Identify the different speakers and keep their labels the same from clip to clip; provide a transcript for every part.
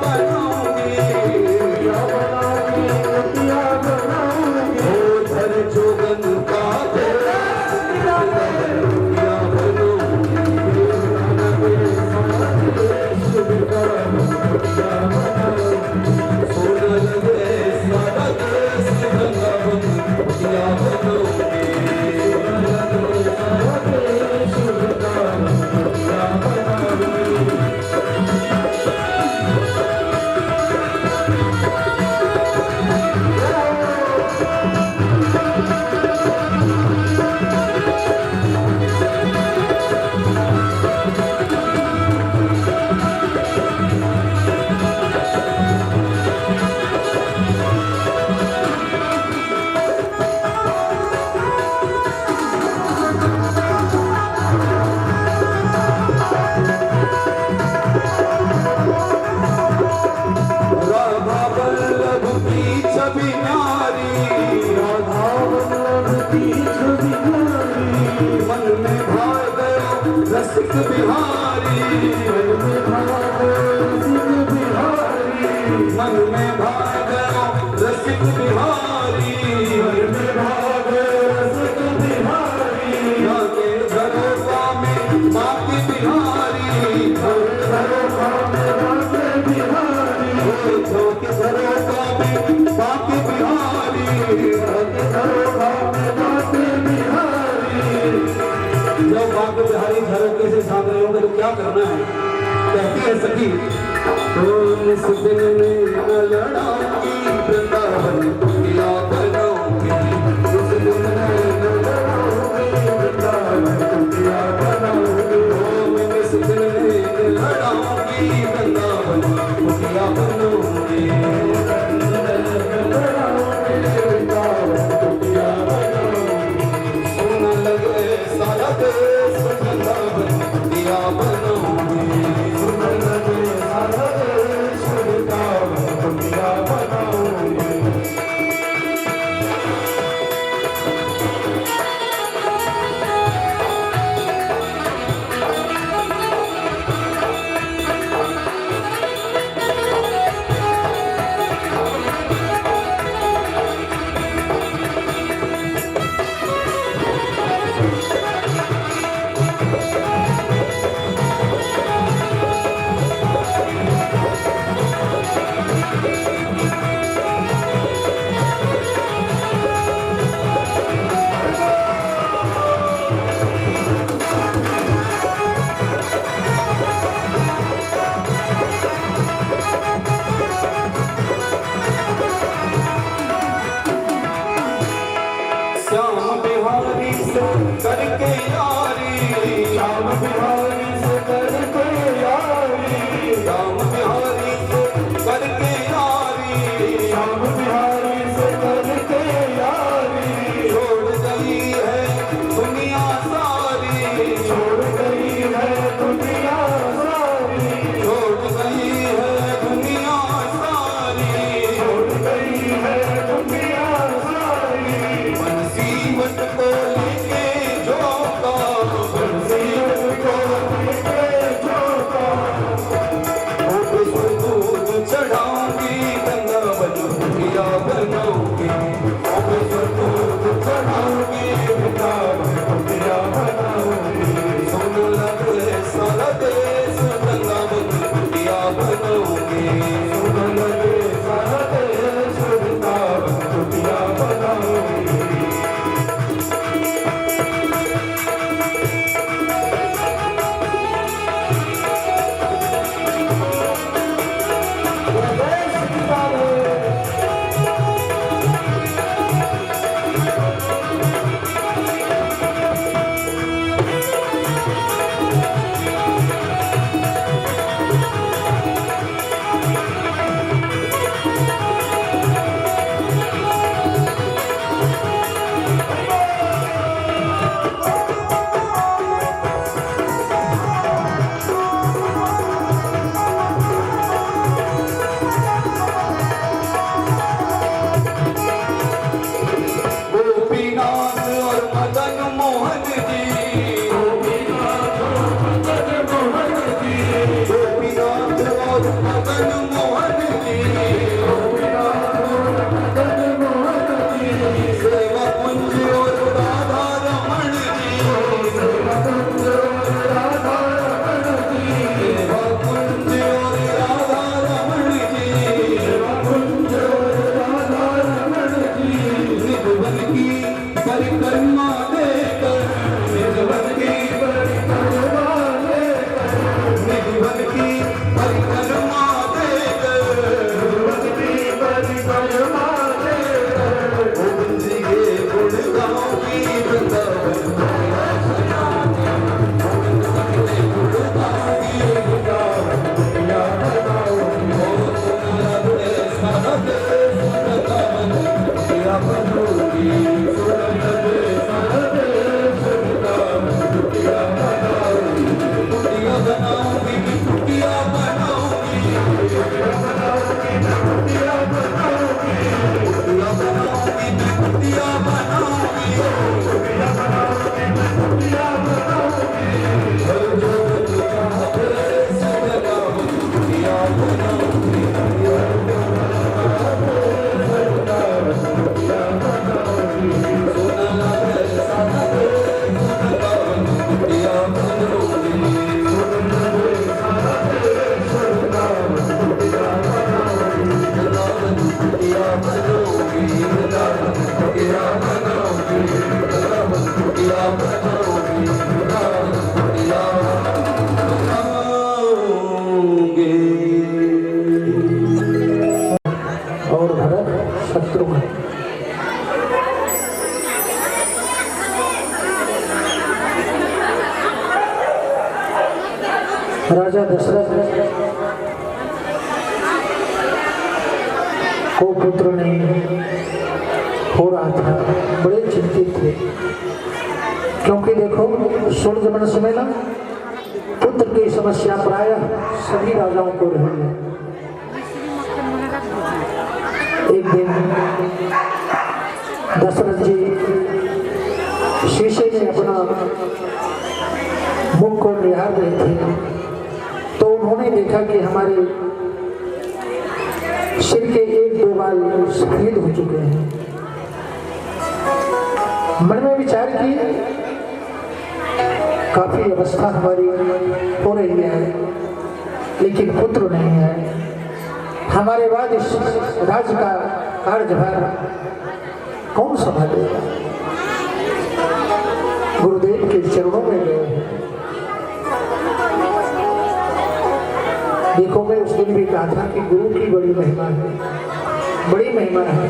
Speaker 1: बनाऊंगी, कुटिया बनाऊंगी। ओ धर जोगन का कुटिया बनाऊंगी, सोना लगे सारा देश वृंदावन कुटिया बनाऊंगी। रसिक बिहारी, मन में भाग रसिक बिहारी, जाके झरोखा में माँ की बिहारी, झरोखा में माँ की बिहारी, जब बांके बिहारी झरोखे से झांक रहे होंगे तो क्या करना है? कहती है सखी, तो इस दिन में न लड़ाऊंगी, वृंदावन कुटिया बनाऊंगी, इस दिन में न लड़ाऊंगी, वृंदावन कुटिया बनाऊंगी। इस दिन में न लड़ाऊंगी, वृंदावन कुटिया बनाऊंगी, वृंदावन कुटिया बनाऊंगी। सोना लगे सारा देश वृंदावन कुटिया बनाऊंगी, सोना लगे सारा देश वृंदावन कुटिया बनाऊंगी। श्याम बिहारी से करके यारी, श्याम बिहारी से करके यारी, श्याम बिहारी से करके यारी, श्याम बिहारी से करके यारी। छोड़ गई है दुनिया सारी, छोड़ गई है दुनिया सारी, छोड़ गई है दुनिया सारी, छोड़ गई है दुनिया सारी। मुसीबत को लेके झोंका, मुसीबत को लेके झोंका, दूध चढ़ाऊंगी, वृंदावन कुटिया बनाऊंगी, दूध चढ़ाऊंगी, वृंदावन कुटिया बनाऊंगी। सोना लगे सारा देश वृंदावन कुटिया बनाऊंगी, सोना लगे सारा देश वृंदावन कुटिया बनाऊंगी।
Speaker 2: और भरत शत्रुघ्न। राजा दशरथ को पुत्र नहीं हो रहा था, बड़े चिंतित थे, क्योंकि देखो सूर्य वंश में ना पुत्र की समस्या प्रायः सभी राजाओं को रही है। एक दिन दशरथ जी शीशे में अपना मुख को निहार रहे थे, तो उन्होंने देखा कि हमारे सिर के एक दो बाल सफेद हो चुके हैं। मन में विचार की काफी अवस्था हमारी हो रही है, लेकिन पुत्र नहीं है, हमारे बाद इस राज्य का कार्यभार कौन संभालेगा। गुरुदेव के चरणों में गए। देखो, मैं उस दिन भी कहा था कि गुरु की बड़ी महिमा है, बड़ी महिमा है।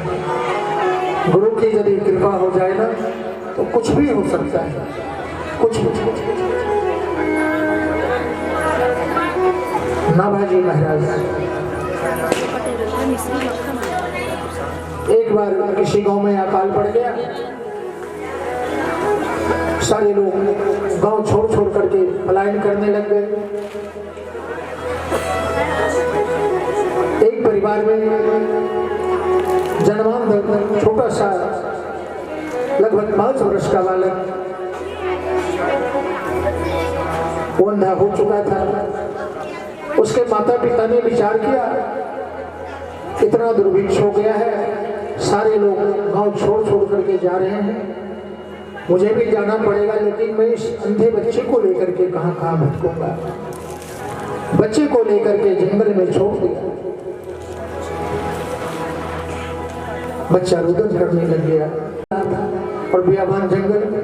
Speaker 2: गुरु की यदि कृपा हो जाए ना तो कुछ भी हो सकता है, कुछ नाभाजी महाराज एक बार किसी गांव में अकाल पड़ गया, सारे लोग गांव छोड़ छोड़ करके पलायन करने लग गए। एक परिवार में जन्मान छोटा सा लगभग 5 वर्ष का बालक वो अंधा हो चुका था। उसके माता पिता ने विचार किया, इतना दुर्भिक्ष हो गया है, सारे लोग गांव छोड़ छोड़ करके जा रहे हैं, मुझे भी जाना पड़ेगा, लेकिन मैं इस अंधे बच्चे को लेकर के कहां कहां भटकूंगा। बच्चे को लेकर के जंगल में छोड़ दिया। बच्चा रुदन करने लग गया और बियाबान जंगल में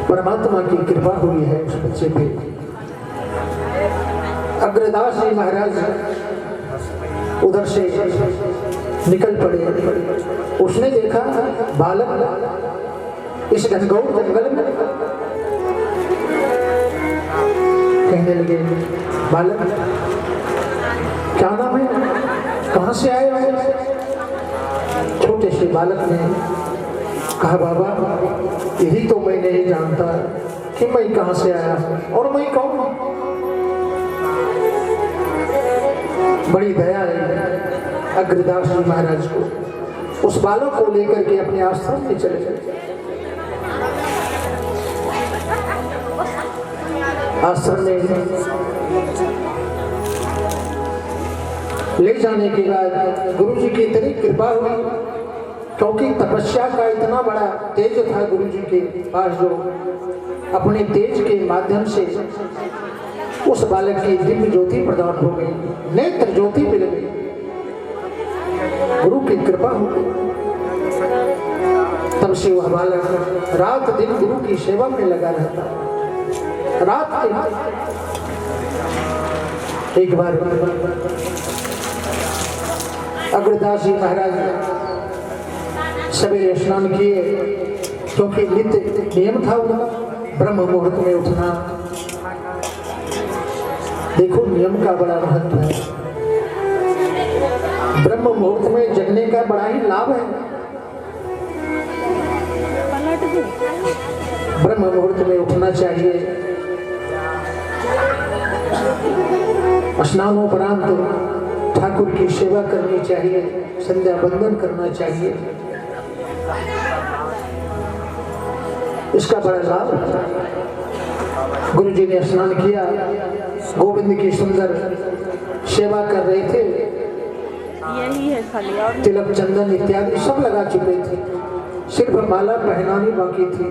Speaker 2: परमात्मा की कृपा हुई है उस बच्चे पे। अग्रदास जी महाराज उधर से निकल पड़े। उसने देखा बालक इस घनघोर जंगल में, कहने लगे, बालक क्या नाम है, कहां से आए हो? छोटे से बालक ने कहा, बाबा यही तो मैं नहीं जानता कि मैं कहां से आया और मैं कौन हूं। बड़ी दया है अग्रदास जी महाराज को। उस बालक को लेकर के अपने आश्रम में चले गए। आश्रम में ले जाने के बाद गुरु जी की इतनी कृपा हुई, क्योंकि तपस्या का इतना बड़ा तेज था गुरु जी के पास, जो अपने तेज के माध्यम से उस बालक की दिव्य ज्योति प्रदान हो गई, नेत्र ज्योति मिल गई, गुरु की कृपा हो गई। तब से वह बालक रात दिन गुरु की सेवा में लगा रहता, रात दिन। एक बार अग्रदास जी महाराज सवेरे स्नान किए, क्योंकि नित्य नियम था उनका ब्रह्म मुहूर्त में उठना। देखो नियम का बड़ा महत्व है, ब्रह्म मुहूर्त में जगने का बड़ा ही लाभ है। ब्रह्म मुहूर्त में उठना चाहिए, स्नानोपरांत ठाकुर की सेवा करनी चाहिए, संध्या बंदन करना चाहिए। इसका बड़ा लाभ। गुरु जी ने स्नान किया, गोविंद की सुंदर सेवा कर रहे थे,
Speaker 3: यही है खाली और
Speaker 2: तिलक चंदन इत्यादि सब लगा चुके थे, सिर्फ माला पहनानी बाकी थी।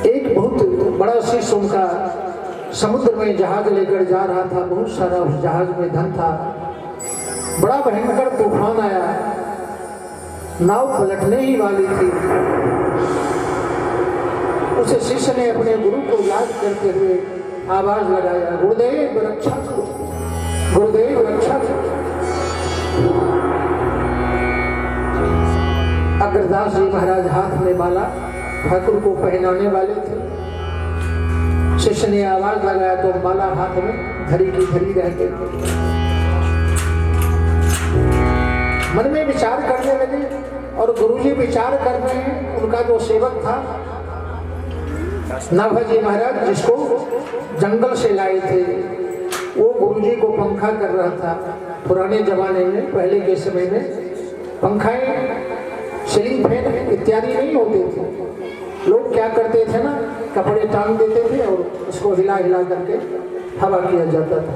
Speaker 2: एक बहुत बड़ा शिष्य उनका समुद्र में जहाज लेकर जा रहा था, बहुत सारा उस जहाज में धन था। बड़ा भयंकर तूफान आया, नाव पलटने ही वाली थी। उस शिष्य ने अपने गुरु को याद करते हुए आवाज लगाया, गुरुदेव रक्षा करो, गुरुदेव रक्षा करो। अग्रदास जी महाराज हाथ में माला ठाकुर को पहनाने वाले थे। शिष्य ने आवाज लगाया तो माला हाथ में धरी की धरी रह गई। मन में विचार करने लगे और गुरुजी विचार कर रहे हैं। उनका जो सेवक था नाभाजी महाराज, जिसको जंगल से लाए थे, वो गुरुजी को पंखा कर रहा था। पुराने जमाने में, पहले के समय में पंखाएं, सीलिंग फैन इत्यादि नहीं होते थे। लोग क्या करते थे ना, कपड़े टांग देते थे और उसको हिला हिला करके हवा किया जाता था।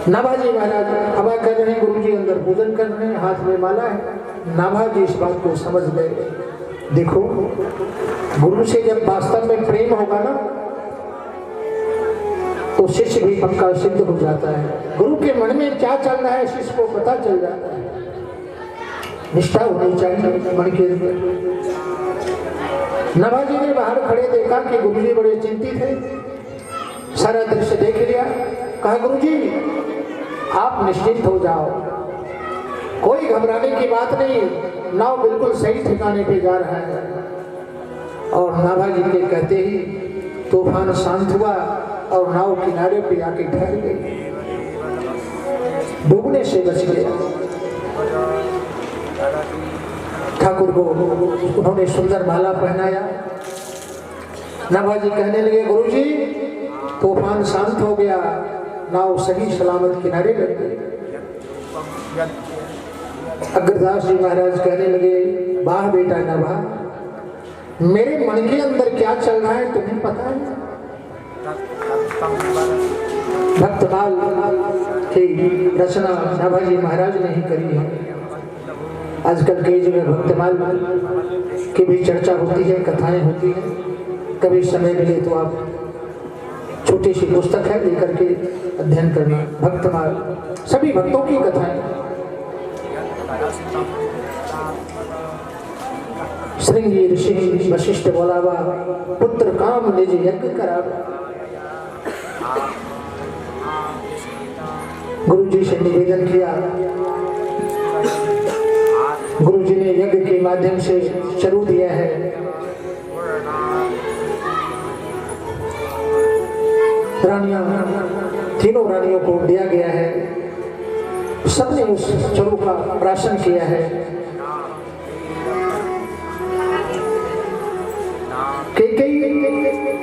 Speaker 2: नाभाजी महाराज हवा कर रहे हैं, गुरुजी अंदर पूजन कर रहे हैं, हाथ में माला है। नाभाजी इस बात को समझ गए। देखो, गुरु से जब वास्तव में प्रेम होगा ना तो शिष्य भी पक्का सिद्ध हो जाता है। गुरु के मन में क्या चल रहा है शिष्य को पता चल जाता है। निष्ठा होनी चाहिए मन के अंदर। नाभाजी ने बाहर खड़े देखा कि गुरुजी बड़े चिंतित हैं। सारा दृश्य देख लिया, कहा गुरुजी आप निश्चिंत हो जाओ, कोई घबराने की बात नहीं, नाव बिल्कुल सही ठिकाने पे जा रहा है। और नाभाजी के कहते ही तूफान शांत हुआ और नाव किनारे पे आके ठहर गई, डूबने से बच गया। ठाकुर को उन्होंने सुंदर माला पहनाया। नाभाजी कहने लगे, गुरुजी तूफान शांत हो गया, नाव सही सलामत किनारे लग गई। अग्रदास जी महाराज कहने लगे, वाह बेटा नाभा, मेरे मन के अंदर क्या चल रहा है तुम्हें पता है? भक्तमाल की रचना नाभाजी महाराज ने ही करी है। आजकल कई जगह भक्तमाल की भी चर्चा होती है, कथाएं होती हैं। कभी समय मिले तो आप छोटी सी पुस्तक है लेकर के अध्ययन करना। भक्तमाल सभी भक्तों की कथाएं। श्रृंगी ऋषि वशिष्ठ बोलावा, पुत्र काम निज यज्ञ करावा। गुरु जी से निवेदन किया, गुरु जी ने यज्ञ के माध्यम से शुरू दिया है। रानियां, तीनों रानियों को दिया गया है, सबने उस चरु का प्राशन किया है। कई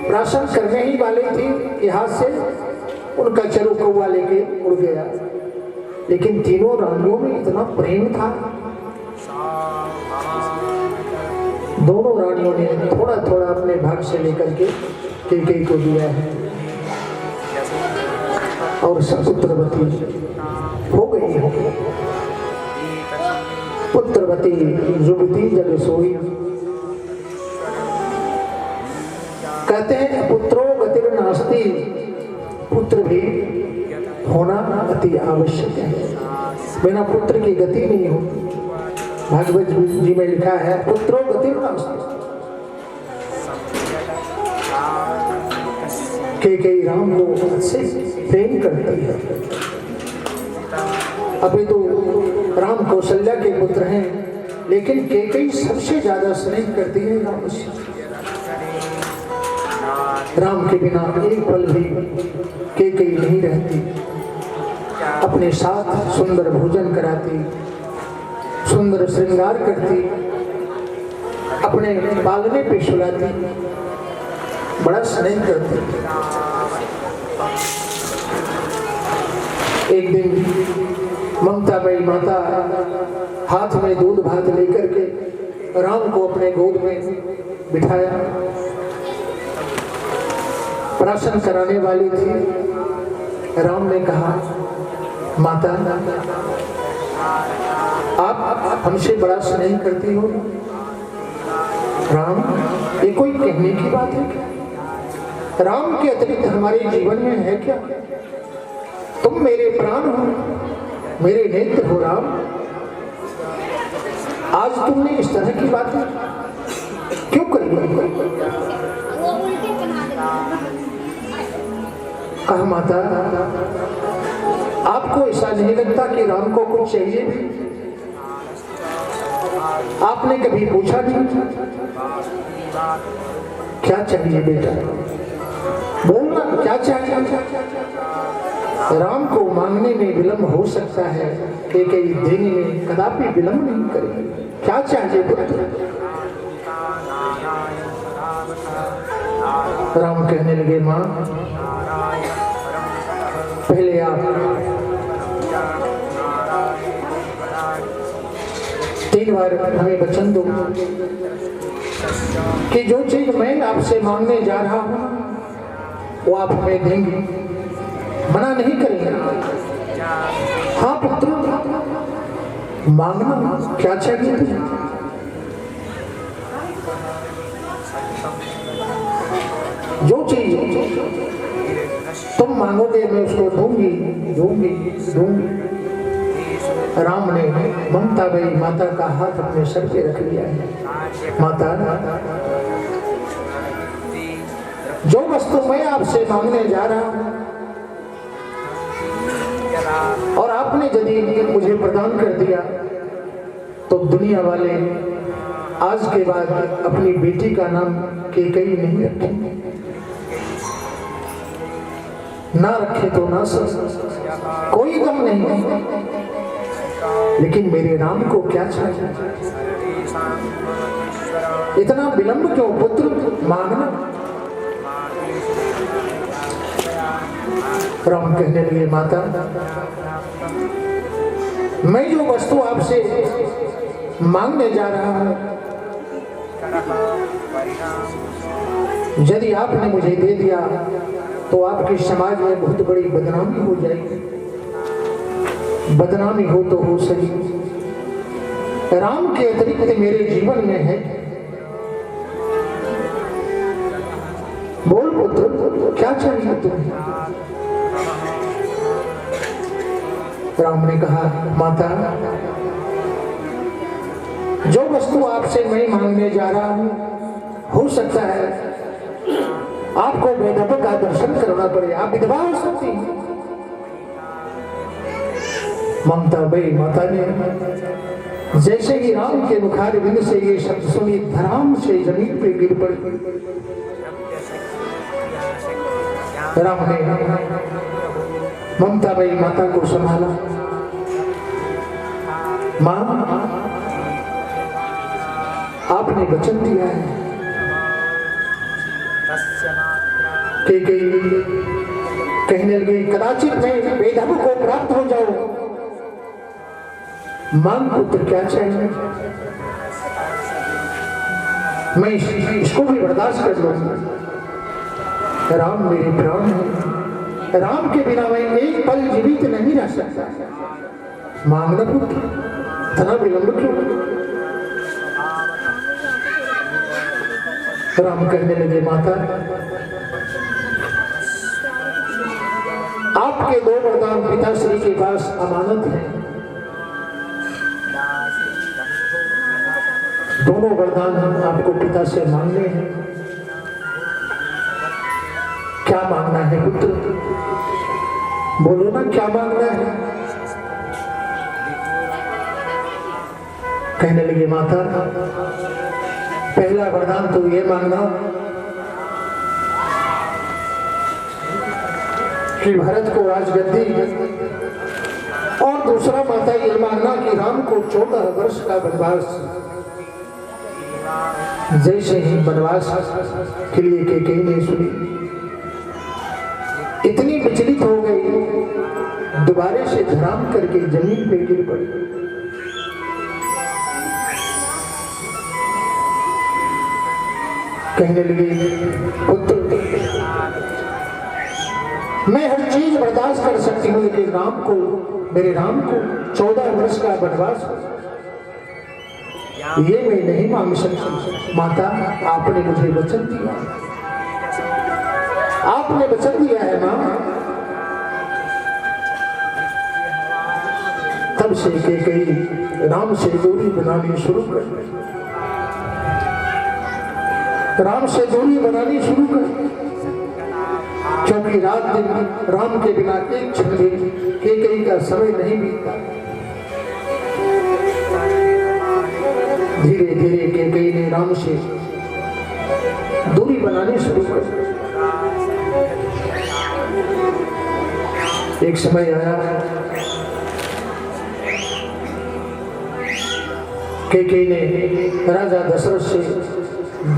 Speaker 2: प्राशन करने ही वाले थे कि हाथ से उनका चरु कौवा लेके उड़ गया, लेकिन तीनों रानियों में इतना प्रेम था, दोनों रानियों ने थोड़ा थोड़ा अपने भाग से लेकर के कई को दिया है और पुत्रवती हो गई है। पुत्रवती युवती जब सोई, कहते हैं पुत्रो गतिर नास्ति, पुत्र भी होना अति आवश्यक है। बिना पुत्र की गति नहीं होती। भागवत जी में लिखा है, पुत्रो गतिर नास्ति। कई राम को से प्रेम करती है। अभी तो राम कौशल्या के पुत्र हैं, लेकिन कई सबसे ज्यादा स्नेह करती है राम से। राम के बिना एक पल भी कई नहीं रहती। अपने साथ सुंदर भोजन कराती, सुंदर श्रृंगार करती, अपने पालने पे सुलाती, बड़ा स्नेह करती। एक दिन ममताबाई माता हाथ में दूध भात लेकर के राम को अपने गोद में बिठाया। प्राशन कराने वाली थी। राम ने कहा, माता आप हमसे बड़ा स्नेह करती हो। राम, ये कोई कहने की बात है क्या? राम के अतिरिक्त हमारे जीवन में है क्या? तुम मेरे प्राण हो, मेरे नेत्र हो राम। आज तुमने इस तरह की बात क्यों कर दी? कहा, माता आपको ऐसा नहीं लगता कि राम को कुछ चाहिए? आपने कभी पूछा नहीं क्या चाहिए बेटा? बोलना, क्या चाहिए? राम को मांगने में विलंब हो सकता है, कई देने में कदापि विलंब नहीं करेंगे। क्या चाहिए पुत्र? राम कहने लगे, मां पहले आप 3 बार हमें वचन दो कि जो चीज मैं आपसे मांगने जा रहा हूं वो आप हमें देंगे, मना नहीं करेंगे। हाँ पुत्र, मांगना, क्या चाहिए तुझे? जो चीज तुम मांगोगे मैं उसको दूंगी दूंगी दूंगी। राम ने ममताबाई माता का हाथ अपने सर पे रख लिया है। माता, जो वस्तु मैं आपसे मांगने जा रहा हूं और आपने यदि मुझे प्रदान कर दिया तो दुनिया वाले आज के बाद अपनी बेटी का नाम कैकेयी नहीं रखेंगे। ना रखे तो ना सर, कोई गम नहीं। लेकिन मेरे राम को क्या चाहिए? इतना विलंब क्यों पुत्र? मांगना। राम कहने लगे, माता मैं जो वस्तु आपसे मांगने जा रहा हूं, यदि आपने मुझे दे दिया तो आपके समाज में बहुत बड़ी बदनामी हो जाएगी। बदनामी हो तो हो सही, राम के अतिरिक्त मेरे जीवन में है। बोल पुत्र, क्या चाहिए तुम्हें? राम ने कहा, माता जो वस्तु आपसे मैं मांगने जा रहा हूं, हो सकता है आपको वैधव का दर्शन करना पड़े, आप विधवा हो सकती हैं। ममताबाई माता ने जैसे ही राम के मुखार बिंद से ये शब्द सुनी, धराम से जमीन पे गिर पड़ी। राम ने ममताबाई माता को संभाला। मां, आपने वचन दिया है कैकेयी कहने लगी, कदाचित मैं वैधव को प्राप्त हो जाऊं। मांग पुत्र, क्या चाहिए? मैं इसको भी बर्दाश्त कर लूंगा। राम मेरे प्राण है, राम के बिना मैं एक पल जीवित नहीं रह सकता। मांगना पुत्र, इतना विलंब क्यों? राम कहने लगे, माता आपके 2 वरदान पिताश्री के पास अमानत है। दोनों वरदान आपको पिता से मांगने हैं। क्या मांगना है पुत्र? बोलो ना, क्या मांगना है? कहने लगे, माता पहला वरदान तो ये मांगना कि भरत को राजगद्दी, और दूसरा माता ये मांगना कि राम को 14 वर्ष का वनवास। जैसे ही वनवास के लिए कैकेयी ने सुनी, इतनी दोबारे से धड़ाम करके जमीन पे गिर पड़ी। कहने लगे, पुत्र मैं हर चीज बर्दाश्त कर सकती हूँ, लेकिन राम को, मेरे राम को 14 वर्ष का वनवास ये मैं नहीं मांग सकती। माता, आपने मुझे वचन दिया, आपने वचन दिया है मां। तब से कई राम से दूरी बनानी शुरू कर, राम से दूरी बनानी शुरू कर, क्योंकि रात दिन राम के बिना एक क्षण भी कई का समय नहीं बीतता। धीरे धीरे कई ने राम से दूरी बनानी शुरू कर। एक समय आया कई ने राजा दशरथ से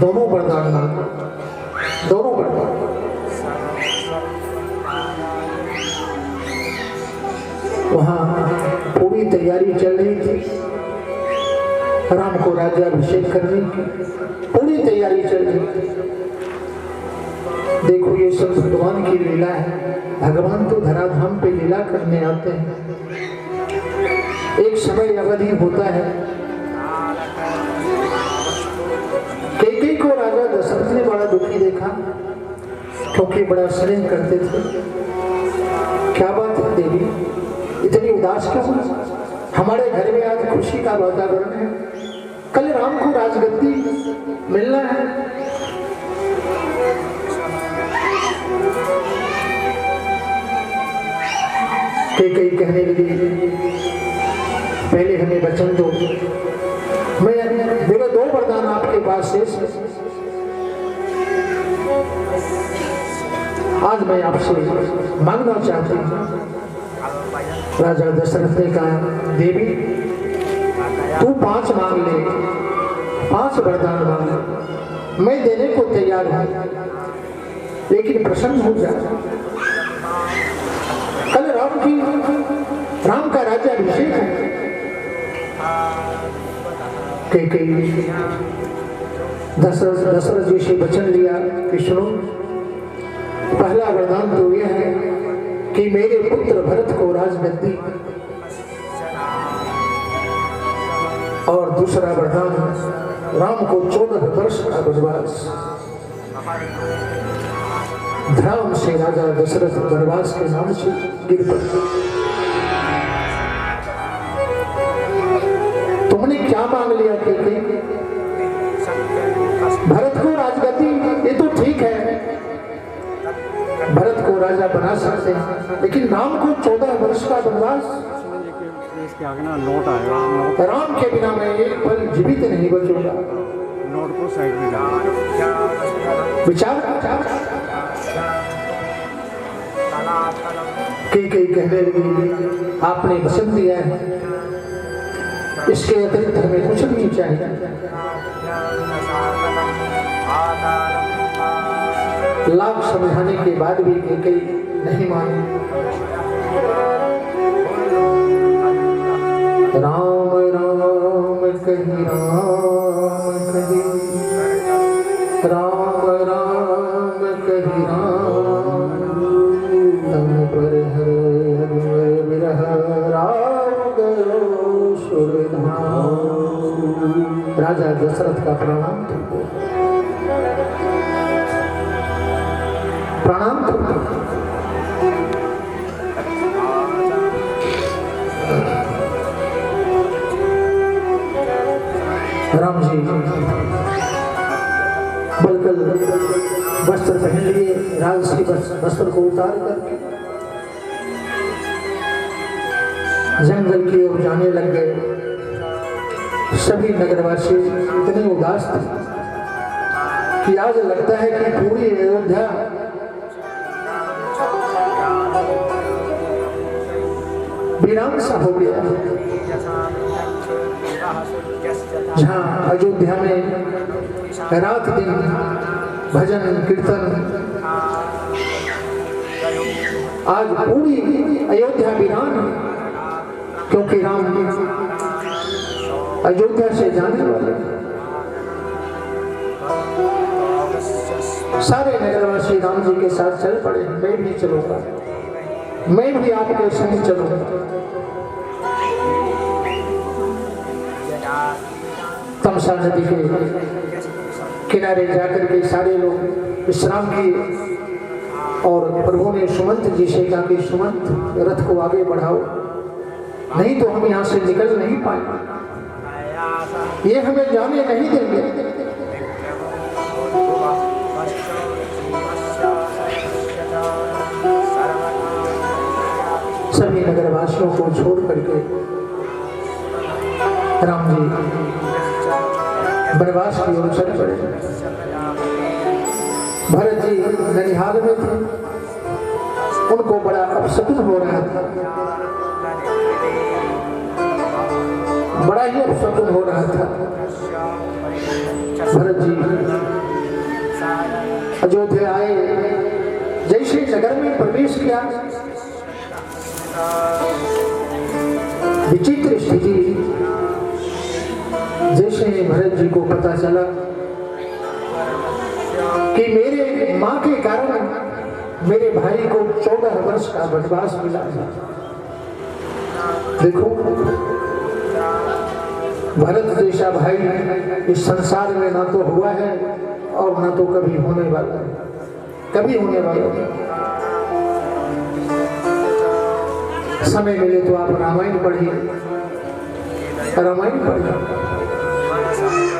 Speaker 2: दोनों वरदान मांगे, दोनों वरदान। वहां पूरी तैयारी चल रही थी, राम को राज्याभिषेक करने की पूरी तैयारी चल रही थी। देखो ये सब भगवान की लीला है, भगवान तो धराधाम पे लीला करने आते हैं। एक समय अवधि होता है, कई को राजा दशरथ ने बड़ा दुखी देखा, क्योंकि बड़ा स्नेह करते थे। क्या बात है देवी, इतनी उदास क्यों? हमारे घर में आज खुशी का वातावरण है, कल राम को राजगद्दी मिलना है। कई कहने लगी, पहले हमें वचन दो, मेरे 2 वरदान आपके पास शेष है। आज मैं आपसे मांगना चाहती हूँ। राजा दशरथ ने कहा, देवी तू 5 मांग ले, 5 वरदान मांग ले, मैं देने को तैयार हूं, लेकिन प्रसन्न हो जा। कल राम का राज्याभिषेक है। कई दशरथ जी से वचन लिया कि सुनो, पहला वरदान तो यह है कि मेरे पुत्र भरत को राजगद्दी, और दूसरा वरदान राम को 14 वर्ष का वनवास। धर्म से राजा दशरथ वनवास के नाम से गिर पड़े। तुमने क्या मांग लिया? भरत को राजगद्दी, ये तो ठीक है, भरत को राजा बना सकते हैं, लेकिन राम को 14 वर्ष का वनवास।
Speaker 4: इसके आगे ना नोट आएगा,
Speaker 2: राम के बिना मैं एक पल जीवित नहीं बचूंगा।
Speaker 4: नोट को साइड में डाल,
Speaker 2: विचार कई कहने लगी, आपने वचन दिया है, इसके अतिरिक्त हमें कुछ नहीं चाहिए। लाख समझाने के बाद भी कई नहीं माने। राम राम कही राम कही, राम राम कही राम, तम पर हर विरह राम गयो सुरधाम। राजा दशरथ का प्रणाम प्रणाम। राम जी बलकल वस्त्र पहन लिए, राजसी वस्त्र को उतार कर जंगल की ओर जाने लग गए। सभी नगरवासी इतने उदास थे कि आज लगता है कि पूरी अयोध्या वीरान सा हो गया। जहाँ अयोध्या में रात दिन भजन कीर्तन आज पूरी अयोध्या वीरान है, क्योंकि राम अयोध्या से जाने वाले। सारे नगरवासी राम जी के साथ चल पड़े। मैं भी चलूंगा, मैं भी आपके संग चलूंगा। तमसा नदी के किनारे जाकर के सारे लोग विश्राम किए और प्रभु ने सुमंत जी से कहा कि सुमंत रथ को आगे बढ़ाओ, नहीं तो हम यहाँ से निकल नहीं पाएंगे, ये हमें जाने नहीं देंगे। सभी नगरवासियों को छोड़ करके राम जी वनवास की ओर चल पड़े। भरत जी ननिहाल में थे, उनको बड़ा अपशकुन हो रहा था, बड़ा ही अपशकुन हो रहा था। भरत जी अयोध्या आए, जैसे नगर में प्रवेश किया, विचित्र स्थिति। जैसे भरत जी को पता चला कि मेरे मां के कारण मेरे भाई को 14 वर्ष का वनवास मिला है। देखो, भरत जैसा भाई इस संसार में ना तो हुआ है और ना तो कभी होने वाला है, कभी होने वाला है। समय मिले तो आप रामायण पढ़िए, रामायण पढ़िए।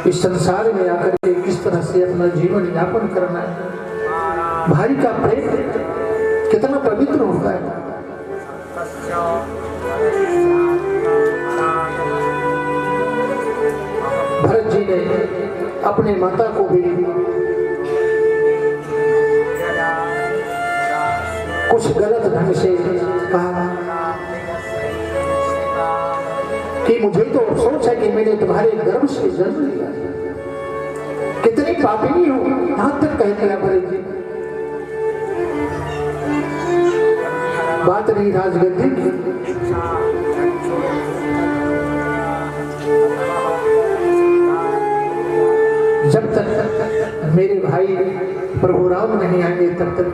Speaker 2: इस संसार में आकर के किस तरह से अपना जीवन यापन करना है, भाई का प्रेम कितना पवित्र होता है। भरत जी ने अपने माता को भी कुछ गलत ढंग से कहा कि मुझे तो अफसोस है कि मैंने तुम्हारे गर्भ से जन्म लिया, कितनी पापिनी हो, यहां तक कहते हैं भरत जी। बात नहीं राजगद्दी की। जब तक मेरे भाई प्रभु राम नहीं आएंगे तब तक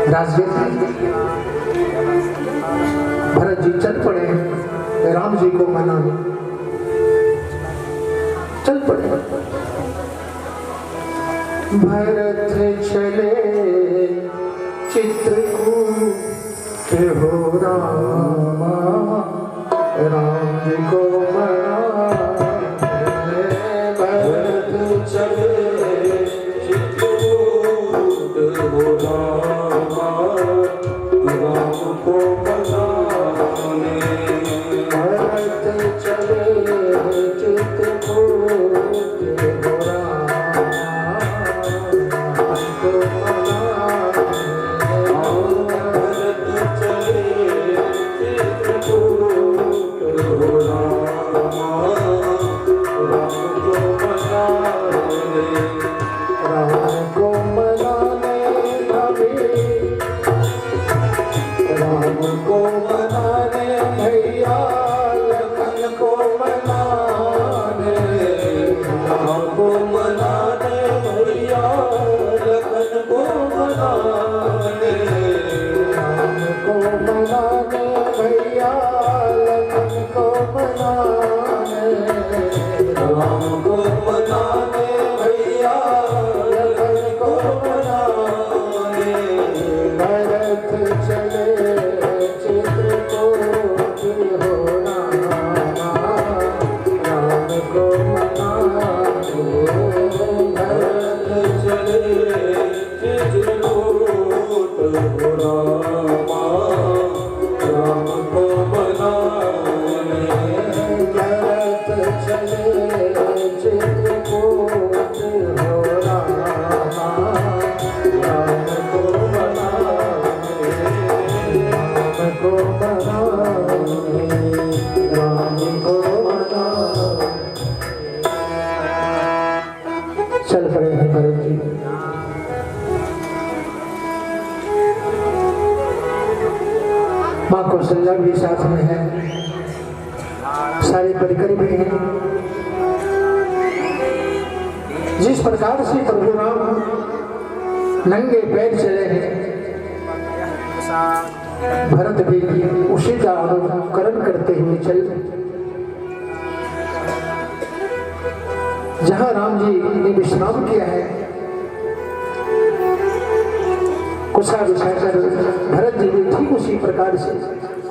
Speaker 2: राजगद्दी। भरत जी चल पड़े राम जी को मनाने, चल पड़े। भरत चले चित्रकूट हो रामा, राम जी को मनाने। भरत चले चित्रकूट हो रामा, राम को मनाने। भरत चले चित्रकूट हो कौशल्या भी साथ में है, सारे परिकर भी हैं। जिस प्रकार से प्रभु राम नंगे पैर चले हैं, भरत भी उसी का अनुकरण करते हुए चल रहे। जहां राम जी ने विश्राम किया है, कुशा बिछाकर भरत जी भी ठीक उसी प्रकार से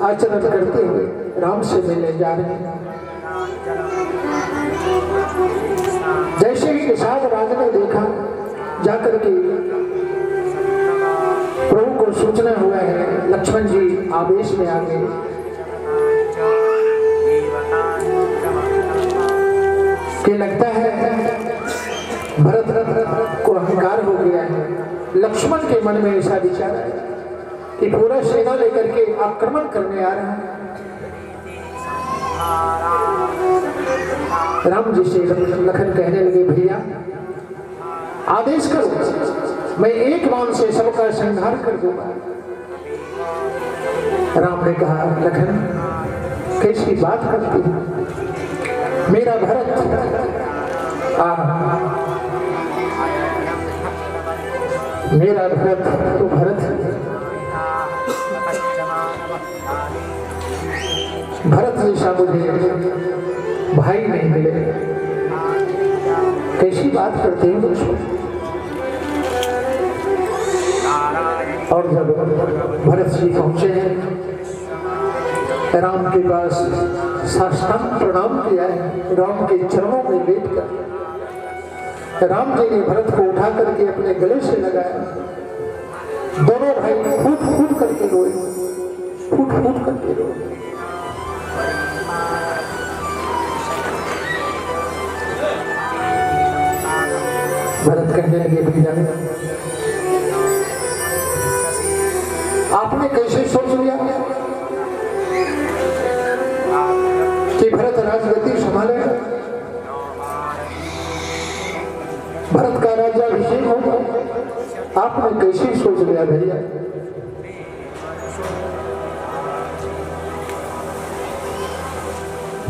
Speaker 2: आचरण करते हुए राम से मिलने जा रहे हैं। जैसे ही निषाद राज ने देखा, जाकर के प्रभु को सूचना हुआ है, लक्ष्मण जी आवेश में आ गए। कि लगता है भरत को अहंकार हो गया है। लक्ष्मण के मन में ऐसा विचार है कि पूरा सेना लेकर के आक्रमण करने आ रहा है। राम जी से लखन कहने लगे, भैया आदेश करो, मैं एक बाण से सबका संहार कर दूंगा। राम ने कहा, लखन कैसी बात करती है, मेरा भरत मेरा भरत तो भरत भरत जैसा मुझे भाई नहीं मिले। कैसी बात करते हैं दोस्तों। और जब भरत जी पहुंचे हैं, राम के पास साष्टांग प्रणाम किया है, राम के चरणों में लेटकर राम जी ने भरत को उठा करके अपने गले से लगाया। दोनों भाई फूट फूट करके रोए, फूट फूट करके रोए। भरत कहने लगे, भैया आपने कैसे सोच लिया कि भरत राजगद्दी संभालेगा, भरत का राज्याभिषेक होगा? आपने कैसे सोच लिया भैया?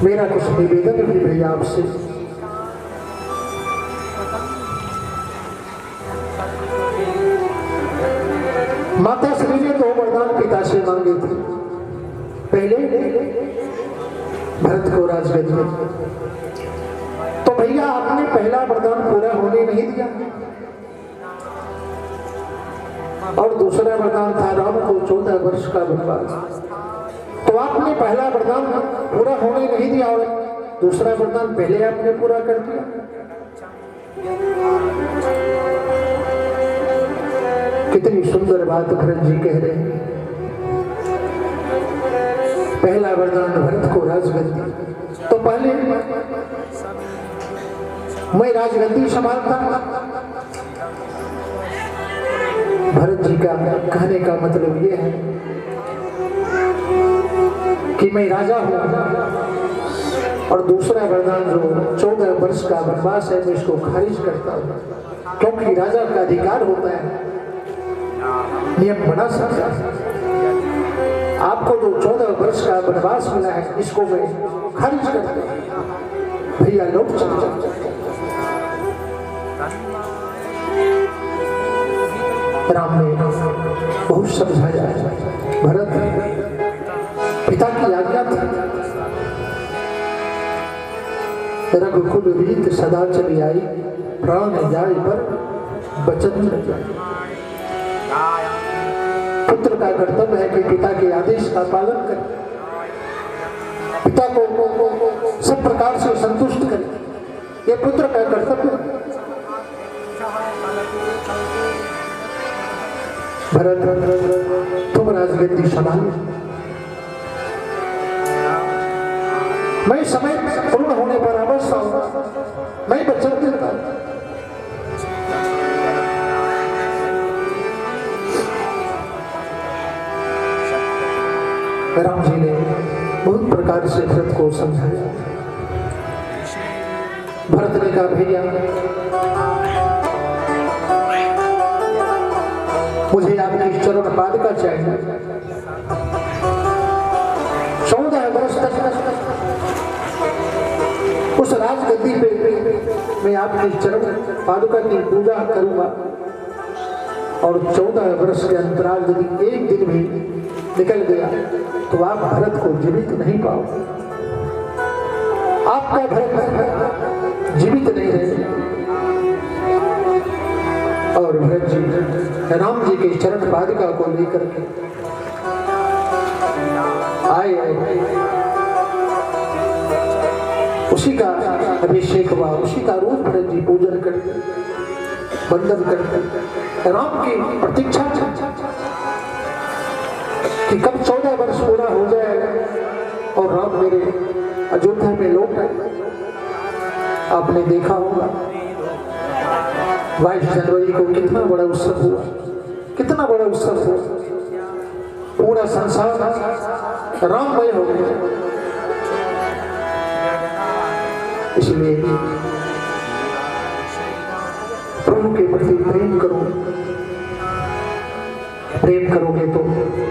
Speaker 2: मेरा कुछ निवेदन भी भैया आपसे। माता श्री ने दो वरदान पिता से मांगे थे। पहले भरत को राजगद्दी, तो भैया आपने पहला वरदान पूरा होने नहीं दिया, और दूसरा वरदान था राम को 14 वर्ष का वनवास। तो आपने पहला वरदान पूरा होने नहीं दिया और दूसरा वरदान पहले आपने पूरा कर दिया। कितनी सुंदर बात भरत जी कह रहे हैं। पहला वरदान भरत को राजगद्दी, तो पहले मैं राजगद्दी संभालता। भरत जी का कहने का मतलब ये है कि मैं राजा हूं, और दूसरा वरदान जो 14 वर्ष का वनवास है, मैं इसको खारिज करता हूं, क्योंकि राजा का अधिकार होता है नियम बना सकता है। आपको जो 14 वर्ष का वनवास मिला है, इसको मैं खारिज करता हूं। भैया लोग राम ने बहुत समझाया। भरत पिता की आज्ञा थी, रघुकुल रीत सदा चली आई, प्राण जाए पर बचन न जाए। पुत्र का कर्तव्य है कि पिता के आदेश का पालन करे, पिता को सब प्रकार से संतुष्ट करे, ये पुत्र का कर्तव्य है। भरत तुम राजगद्दी संभालो, मैं समय पूर्ण होने पर अवश्य आऊंगा, मैं वचन देता हूं। राम जी ने बहुत प्रकार से भरत को समझाया। भरत ने कहा, भैया मुझे आपकी चरण पादुका चाहिए। तक उस राजगद्दी पे मैं आपकी चरण पादुका की पूजा करूंगा और 14 वर्ष के अंतराल यदि एक दिन भी निकल गया तो आप भरत को जीवित नहीं पाओगे। आपका भरत जीवित नहीं रहेगा। और भरत जी राम जी के चरण पादुका को लेकर के आए, उसी का अभिषेक हुआ, उसी का रोज भरत जी पूजन करते, वंदन करते, राम की प्रतीक्षा कि कब 14 वर्ष पूरा हो जाएगा और राम मेरे अयोध्या में लौट आए। आपने देखा होगा 22 जनवरी को कितना बड़ा उत्सव हुआ, कितना बड़ा उत्सव हुआ, पूरा संसार राममय हो गया। इसलिए प्रभु के प्रति प्रेम करो, प्रेम करोगे तो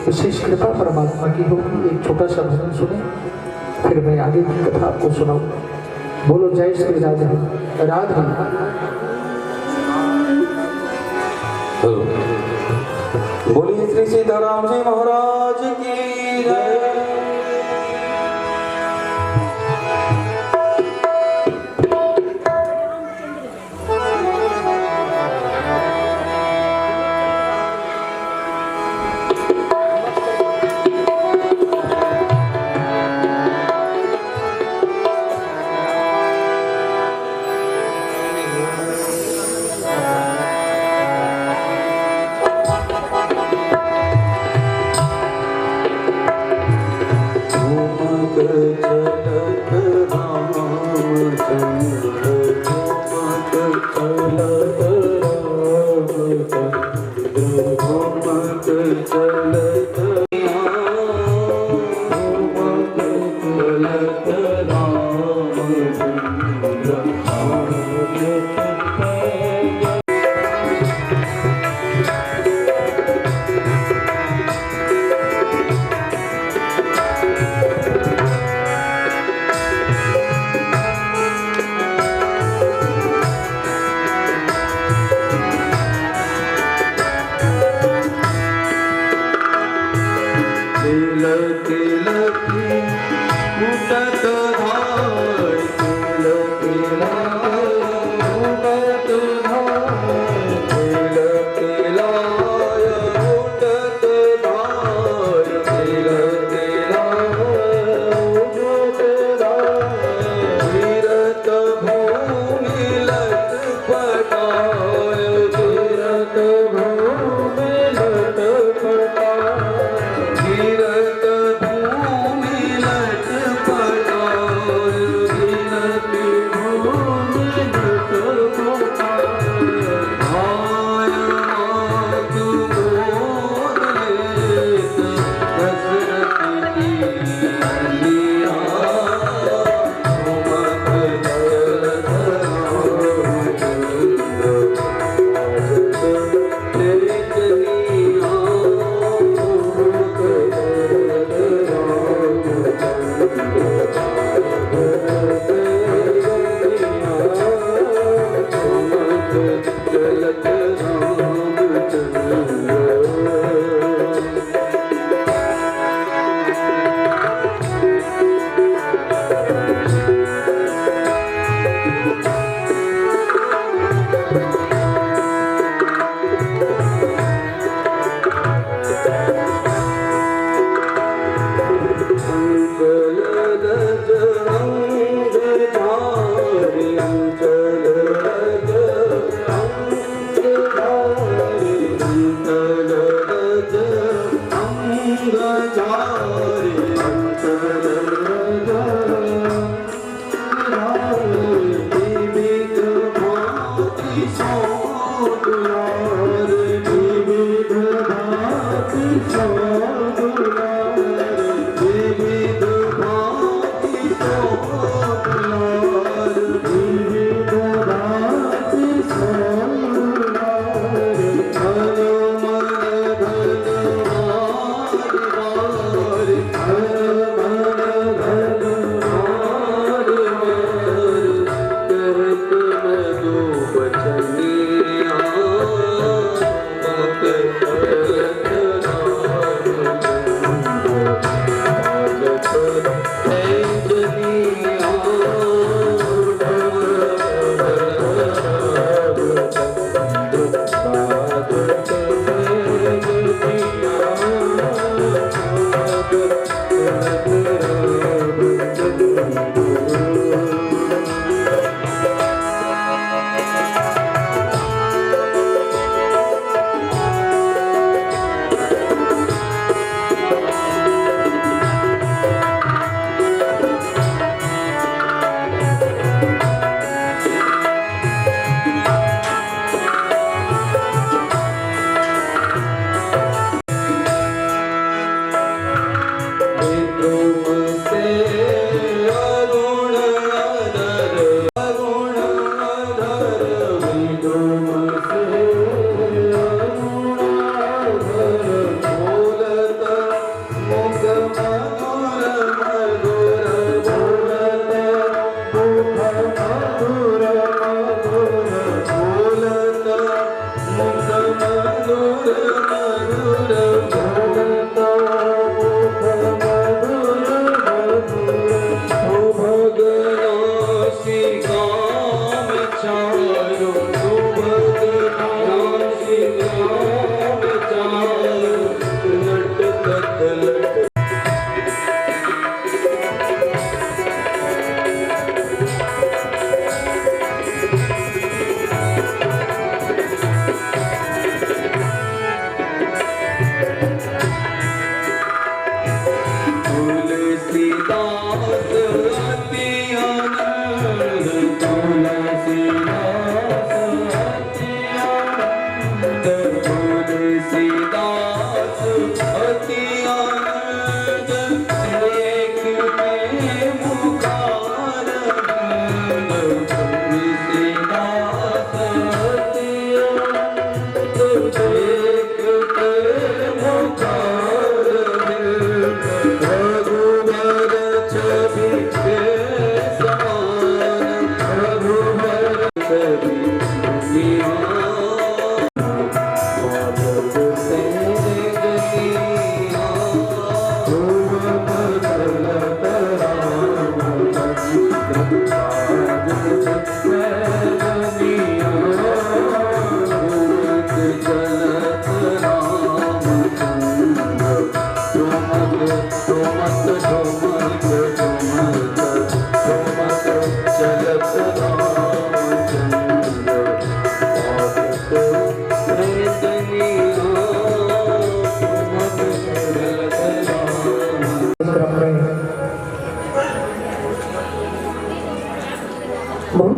Speaker 2: विशेष कृपा परमात्मा की होगी। एक छोटा सा भजन सुने, फिर मैं आगे की कथा आपको सुनाऊं। बोलो जय श्री राधे राधे।
Speaker 1: बोलिए श्री सीताराम जी महाराज की जय।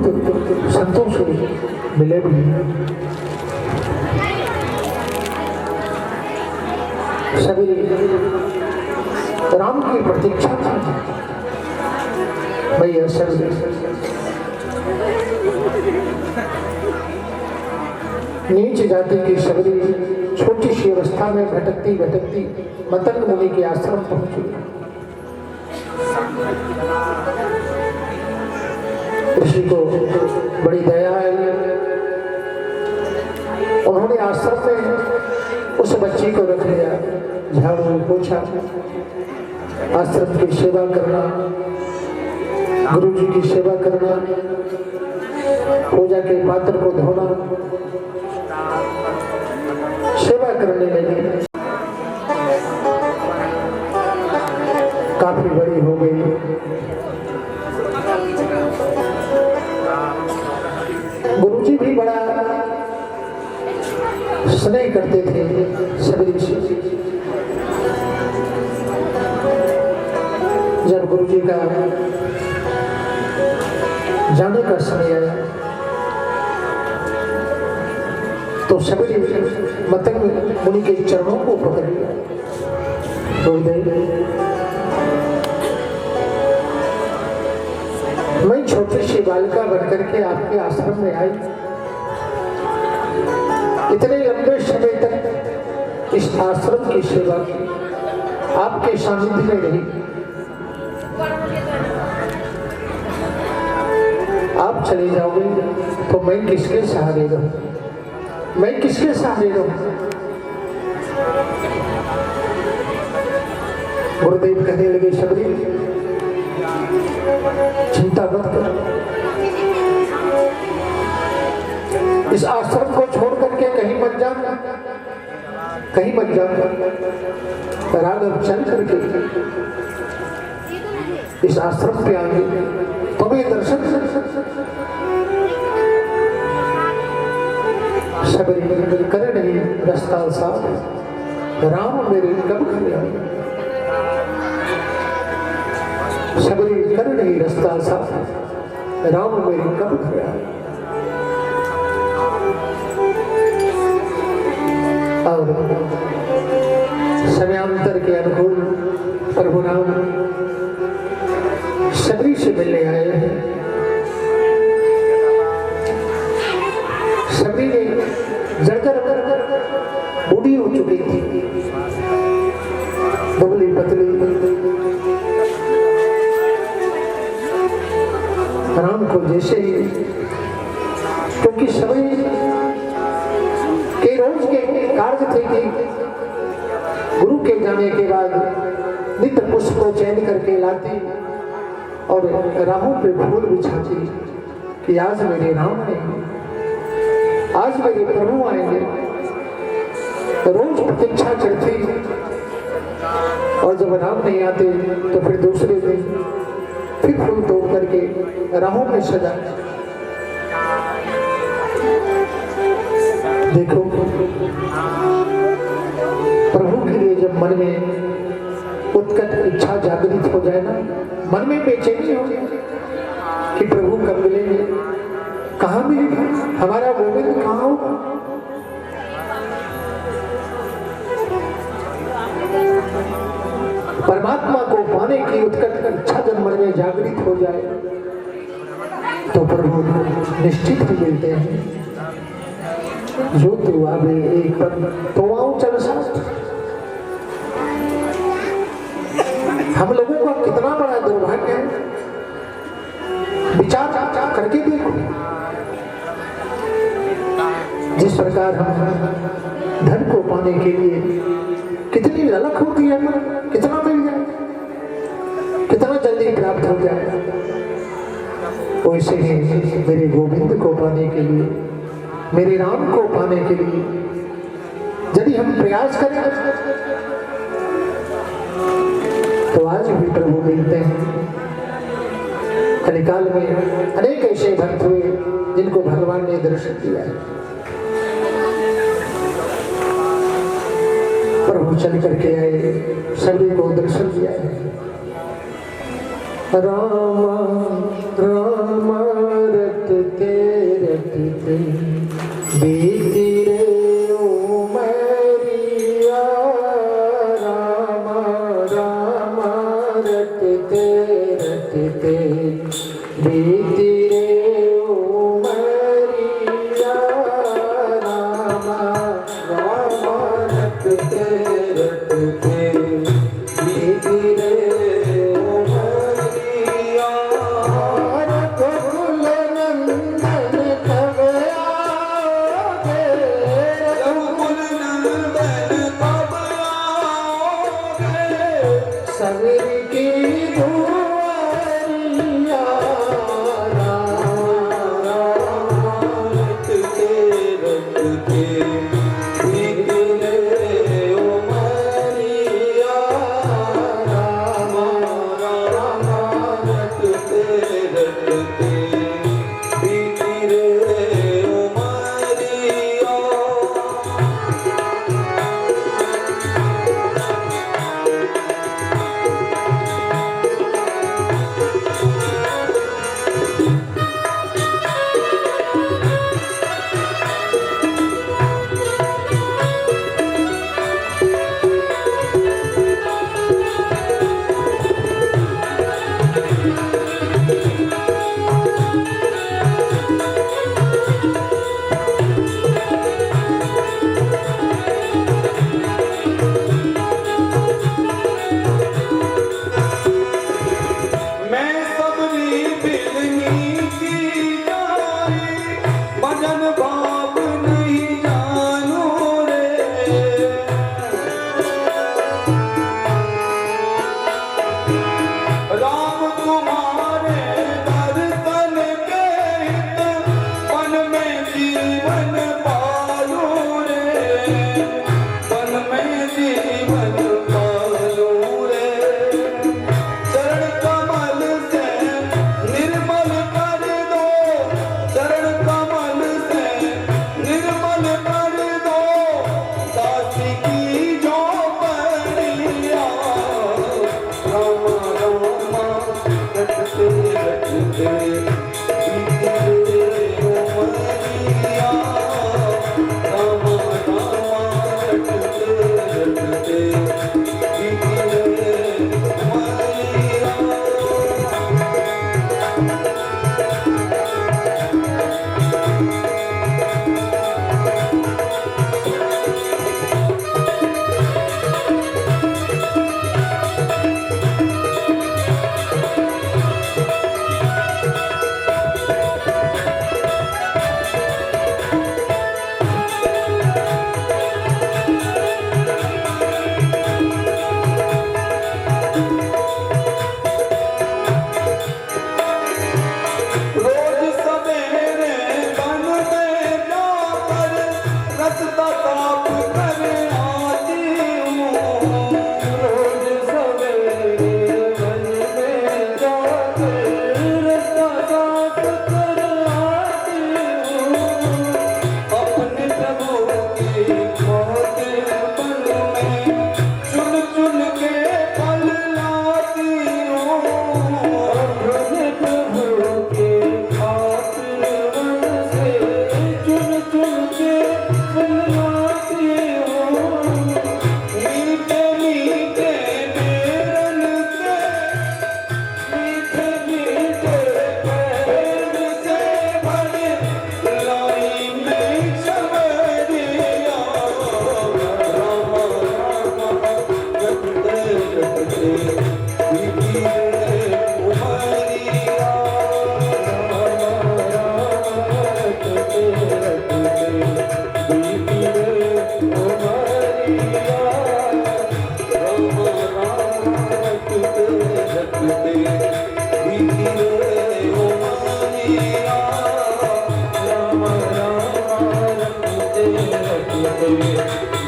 Speaker 2: बहुत संतोष हुई, मिले भी। सभी राम की प्रतीक्षा थी। भैया सब नीच जाति की सबरी छोटी सी अवस्था में भटकती भटकती मतंग मुनि के आश्रम पहुंची। ऋषि को बड़ी दया आई। उन्होंने आश्रम में उस बच्ची को रख लिया, झाड़ू पोछा, आश्रम की सेवा करना, गुरु जी की सेवा करना, पूजा के पात्र को धोना, सेवा करने लगी। काफी बड़ी हो गई। गुरुजी भी बड़ा स्नेह करते थे सबरी से। जब गुरुजी का जाने का समय आया तो सबरी मतंग मुनि के चरणों को पकड़ लिया। मैं छोटी सी बालिका बनकर के आपके आश्रम में आई, इतने लंबे समय तक इस आश्रम की सेवा की, आपके सानिध्य में रही। आप चले जाओगे तो मैं किसके सहारे रहूं? मैं किसके सहारे रहूं? गुरुदेव कहने लगे, सबरी चिंता मत करो, इस आश्रम को छोड़ करके कहीं मत जाना, कहीं मत जाना। राघव चल करके इस आश्रम पे आगे तुम्हें दर्शन सबरी करे नहीं रास्ता साफ, राम मेरे कब घर आए। सबरी कर नहीं रास्ता साफ, राम मेरे कब घर आए। और समयांतर के अनुकूल प्रभु राम सबरी से मिलने आए हैं। सबरी ने जर्जर बूढ़ी हो चुकी थी, दुबली पतली। राम को जैसे ही, क्योंकि सभी के रोज के कार्य थे कि गुरु के जाने के बाद नित्य पुष्प को चयन करके लाती और राहों पे फूल बिछाती कि आज मेरे राम आएंगे, आज मेरे प्रभु आएंगे। रोज प्रतीक्षा चढ़ती और जब राम नहीं आते तो फिर दूसरे दिन फिर फूल तोड़ करके राहों में सजा। देखो, प्रभु के लिए जब मन में उत्कट इच्छा जागृत हो जाए ना, मन में बेचैनी हो जाए कि प्रभु कब मिलेंगे, कहाँ मिलेंगे, हमारा गोविंद कहाँ होगा। परमात्मा को पाने की उत्कट इच्छा जब मन में जागृत हो जाए तो प्रभु निश्चित ही मिलते हैं। जो तू आवे एक पल तो आओ चल साथ। हम लोगों का कितना बड़ा दुर्भाग्य है, विचार करके देखो। जिस प्रकार हम धन को पाने के लिए कितनी ललक होती है, कितना मिल जाए, कितना जल्दी प्राप्त हो जाए, वैसे ही मेरे गोविंद को पाने के लिए, मेरे राम को पाने के लिए यदि हम प्रयास करें तो आज भी प्रभु मिलते हैं। कलिकाल में अनेक ऐसे भक्त हुए जिनको भगवान ने दर्शन दिया है। प्रभु चल करके आए, सभी को दर्शन दिया है। रामा रामा रटते रटते बीती रे उमरिया रामा रामा रटते रटते बीती रे उमरिया रामा रामा रटते रटते बीती रे सवेर की दुआरिया रटते रटते बीती रे उमरिया रामा रामा रटते रटते बीती रे उमरिया।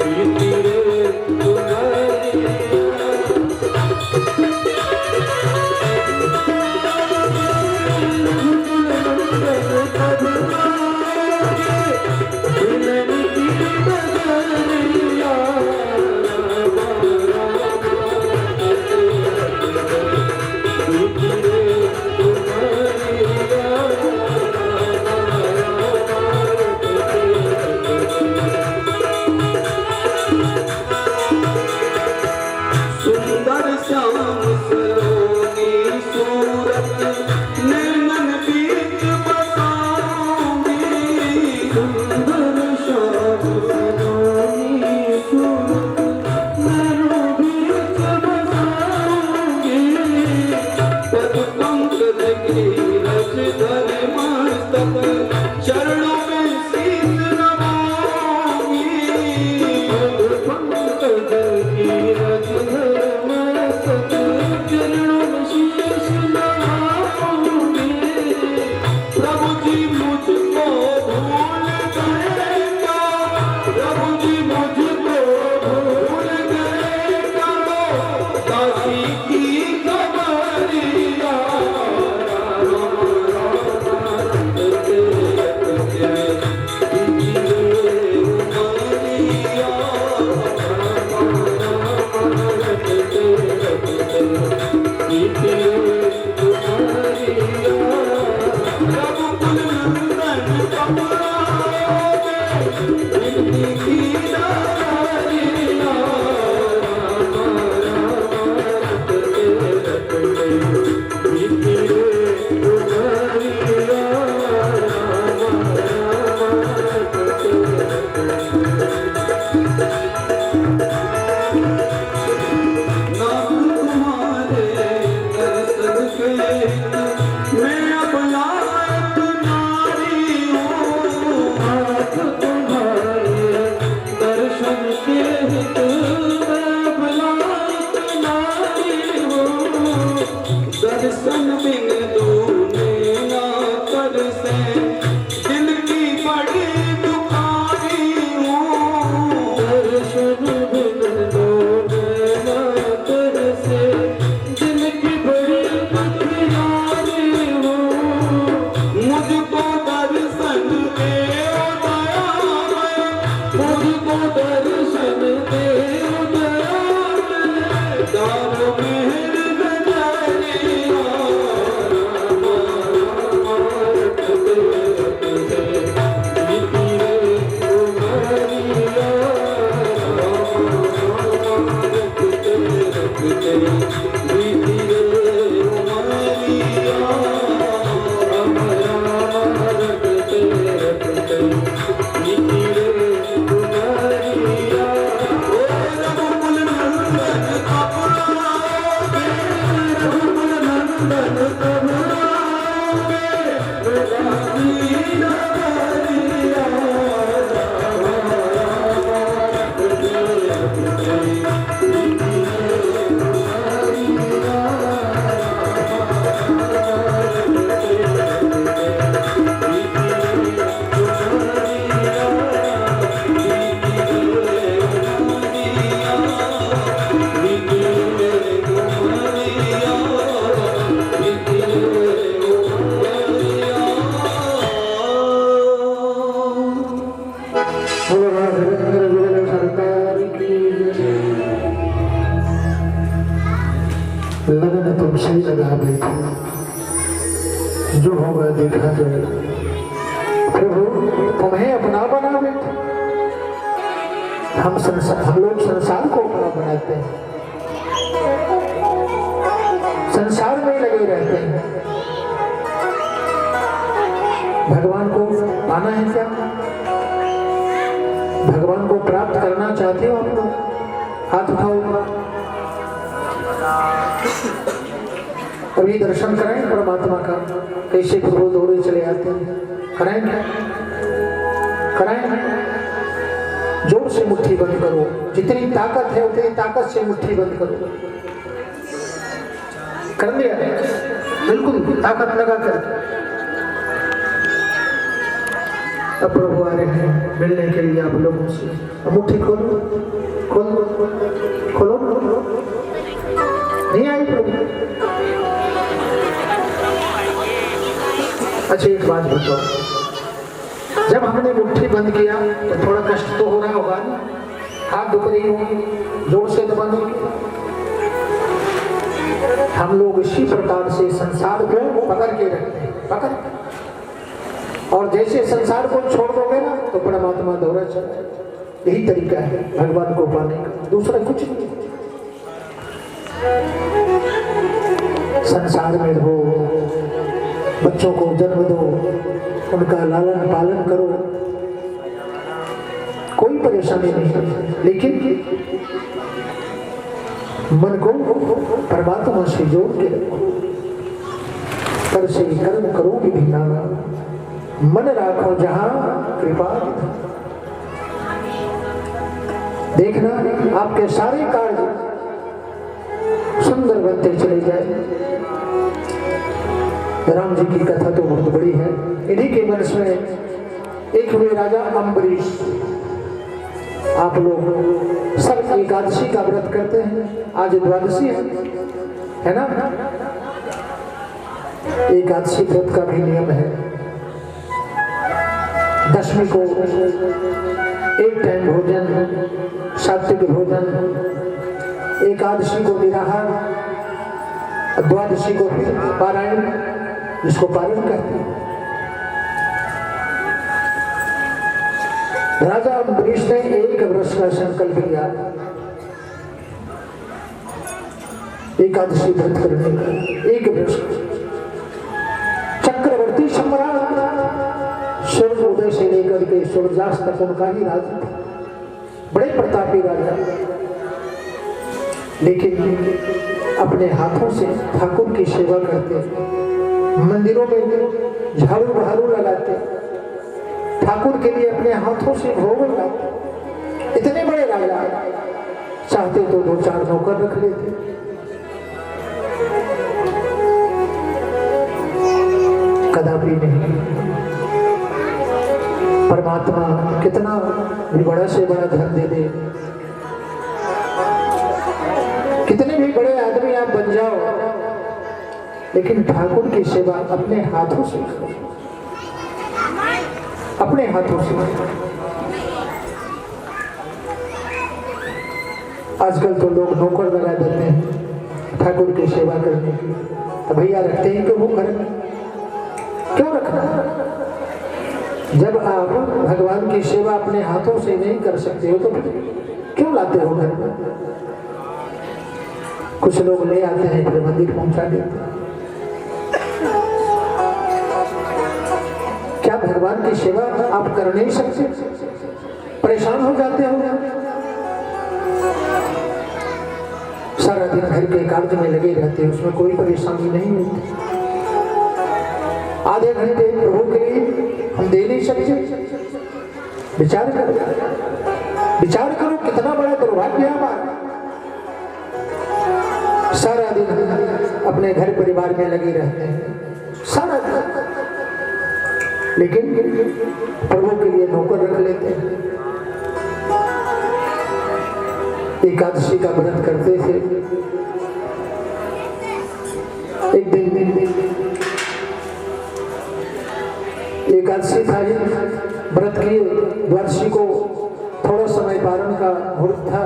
Speaker 1: बीती रे तुम्हारी रज धर मस्तक चरणों में शीश नवाऊंगी पंकज की रज धर मस्तक चरणों में शीश नवाऊंगी प्रभु जी मुझको भूल गए क्या प्रभु जी मुझको भूल गए क्या दासी की कमरिया दर्शन बिन दूने ना कर से दिल की बड़ी दुखारी हूँ दर्शन बिन दूने ना कर से दिल की बड़ी दुखियारी हूँ मुझको दर्शन दे दयामय मुझको दर्शन दे दयामय दारो मेहर
Speaker 2: लगन तुमसे ही लगा बैठी जो होगा देखा जाएगा प्रभु तुम्हें अपना बना बैठे हम लोग संसार को अपना बनाते हैं संसार में लगे रहते हैं भगवान को पाना है क्या भगवान को प्राप्त करना चाहते हो आप लोग हाथ उठाओ अभी दर्शन कराएं परमात्मा का कैसे प्रभु दौड़े चले आते हैं कराएं जोर से मुट्ठी बंद करो जितनी ताकत है उतनी ताकत से मुट्ठी बंद करो कर लिया बिल्कुल ताकत लगा कर अब प्रभु आ रहे हैं मिलने के लिए आप लोगों से मुट्ठी खोलो खोलो खोलो नहीं आई प्रभु अच्छा एक बात बताओ जब हमने मुट्ठी बंद किया तो थोड़ा कष्ट तो हो रहा होगा ना हाथ दुख रही होगी जोर से तो बंद होगी हम लोग इसी प्रकार से संसार को पकड़ के रखते हैं पकड़ और जैसे संसार को छोड़ दोगे ना तो परमात्मा दौरा चल यही तरीका है भगवान को पाने का दूसरा कुछ नहीं संसार में रहो बच्चों को जन्म दो उनका लालन पालन करो कोई परेशानी नहीं लेकिन मन को परमात्मा से जोड़ के रखो कर से कर्म करो विधि नाना, मन राखो जहां कृपा। देखना आपके सारे कार्य सुंदर बनते चले जाए। राम जी की कथा तो बहुत बड़ी है। इन्हीं के वंश में एक हुए राजा अम्बरीश। आप लोग सब एकादशी का व्रत करते हैं, आज द्वादशी है ना। एकादशी व्रत का भी नियम है। दशमी को एक टाइम भोजन, सात्विक भोजन, एकादशी को निराहार, द्वादशी को फिर पारायण, जिसको पारण कहते हैं। राजा अम्बरीश ने एक वर्ष का संकल्प लिया एकादशी व्रत करने का। एक वर्ष चक्रवर्ती सम्राट सूर्योदय से लेकर के सूर्यास्त तक उनका ही राज था। बड़े प्रतापी राजा, लेकिन अपने हाथों से ठाकुर की सेवा करते, मंदिरों में झाड़ू बहारू लगाते, ठाकुर के लिए अपने हाथों से भोग लगाते। इतने बड़े राजा, चाहते तो 2-4 नौकर रख लेते। कदापि नहीं। परमात्मा कितना भी बड़ा से बड़ा धन दे दे, कितने भी बड़े आदमी आप बन जाओ, लेकिन ठाकुर की सेवा अपने हाथों से करो, अपने हाथों से। आजकल तो लोग नौकर लगा देते हैं ठाकुर की सेवा करने की। तो भैया रखते हैं क्यों? वो घर क्यों रखना? जब आप भगवान की सेवा अपने हाथों से नहीं कर सकते हो तो क्यों लाते हो घर में? कुछ लोग ले आते हैं फिर मंदिर पहुंचा देते हैं। क्या भगवान की सेवा आप कर नहीं सकते? परेशान हो जाते हो? सारा दिन घर के कार्य में लगे रहते हैं, उसमें कोई परेशानी नहीं होती। आधे घंटे प्रभु के लिए हम दे नहीं सकते? विचार करो, विचार करो कितना बड़ा दुर्भाग्य हमारा। सारा दिन अपने घर परिवार में लगे रहते हैं, सारा दिन, लेकिन प्रभु के लिए नौकर रख लेते हैं। एकादशी का व्रत करते थे। एक दिन एकादशी था, व्रत किए, द्वादशी को थोड़ा समय पारण का मुहूर्त था,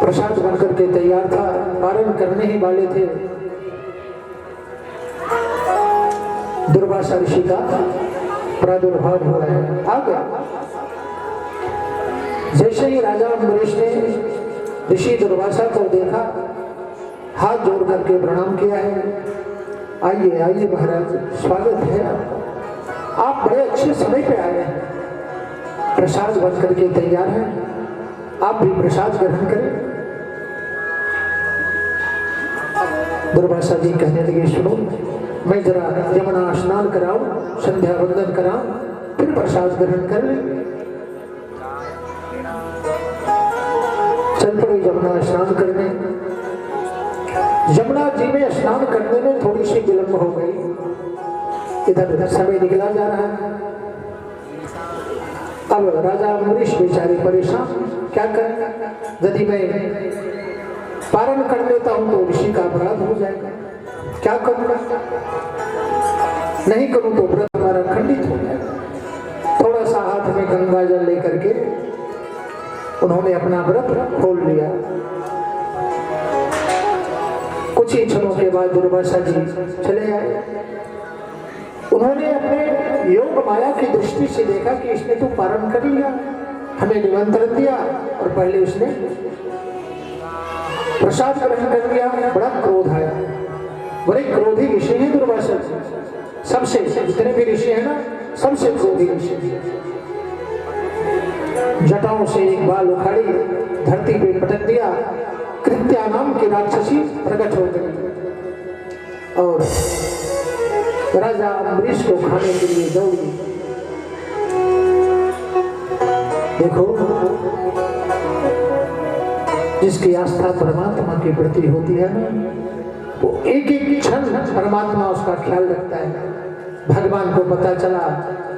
Speaker 2: प्रसाद बनकर के तैयार था, पारण करने ही वाले थे। दुर्वासा ऋषि का प्रादुर्भाव हुआ है, आ गया। जैसे ही राजा अम्बरीश ने ऋषि दुर्वासा को देखा, हाथ जोड़ करके प्रणाम किया है। आइए आइए महाराज, स्वागत है, आप बड़े अच्छे समय पे आए हैं, प्रसाद बन करके तैयार है, आप भी प्रसाद ग्रहण करें। दुर्वासा जी कहने लगे, सुनो, मैं जरा यमुना स्नान कराऊं, संध्या वंदन कराऊं, फिर प्रसाद ग्रहण कर लें। चल पड़े यमुना स्नान करने। यमुना जी में स्नान करने में थोड़ी सी विलंब हो गई, इधर समय निकला जा रहा है। अब राजा अम्बरीश बेचारे परेशान, क्या करें? यदि मैं पारण कर लेता हूं तो ऋषि का अपराध हो जाएगा, क्या करूंगा? नहीं करूं तो व्रत हमारा खंडित हो जाएगा। थोड़ा सा हाथ में गंगा जल लेकर के उन्होंने अपना व्रत खोल लिया। कुछ ही क्षणों के बाद दुर्वासा जी चले आए। उन्होंने अपने योग माया की दृष्टि से देखा कि इसने तो पारण कर लिया, हमें निमंत्रण दिया और पहले उसने प्रसाद ग्रहण कर लिया। बड़ा क्रोध आया, बड़े क्रोधी ऋषि है दुर्वासा जी, सबसे, जितने भी ऋषि है ना, सबसे क्रोधी ऋषि। जटाओं से एक बाल उखाड़ी धरती पे पटक दिया, कृत्या नाम की राक्षसी प्रकट हो गई। और राजा अम्बरीश को खाने के लिए दौड़ी। देखो, जिसकी आस्था परमात्मा के प्रति होती है वो एक एक क्षण परमात्मा उसका ख्याल रखता है। भगवान को पता चला,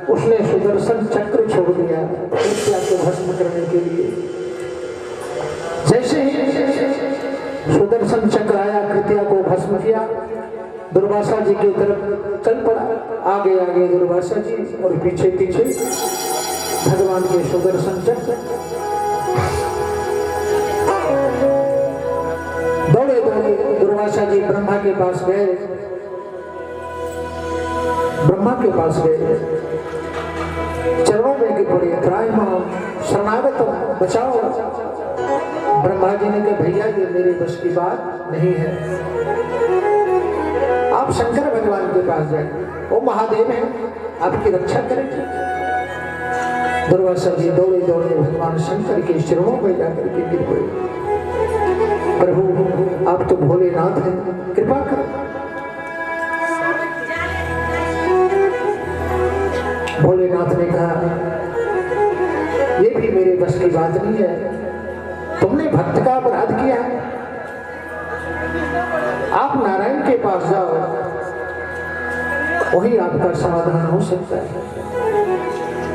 Speaker 2: उसने सुदर्शन चक्र छोड़ दिया कृत्या को भस्म करने के लिए। जैसे ही सुदर्शन चक्र आया, कृत्या को भस्म किया, दुर्वासा जी की तरफ चल पड़ा। आगे आगे दुर्वासा जी और पीछे पीछे भगवान के सुदर्शन चक्र। दौड़े दौड़े दुर्वासा जी ब्रह्मा के पास गए। ब्रह्मा के पास गए, चरणों में गिर पड़े, त्राहिमाम शरणागत बचाओ। ब्रह्मा जी ने कहा, भैया ये मेरे बस की बात नहीं है, आप शंकर भगवान के पास जाए, वो महादेव हैं, आपकी रक्षा करेंगे। दुर्वासा जी दौड़े दौड़े भगवान शंकर के चरणों में जाकर के गिर पड़े। प्रभु आप तो भोलेनाथ हैं, कृपा करें। भोलेनाथ ने कहा, ये भी मेरे बस की बात नहीं है, तुमने भक्त का अपराध किया है, आप नारायण के पास जाओ, वही आपका समाधान हो सकता है।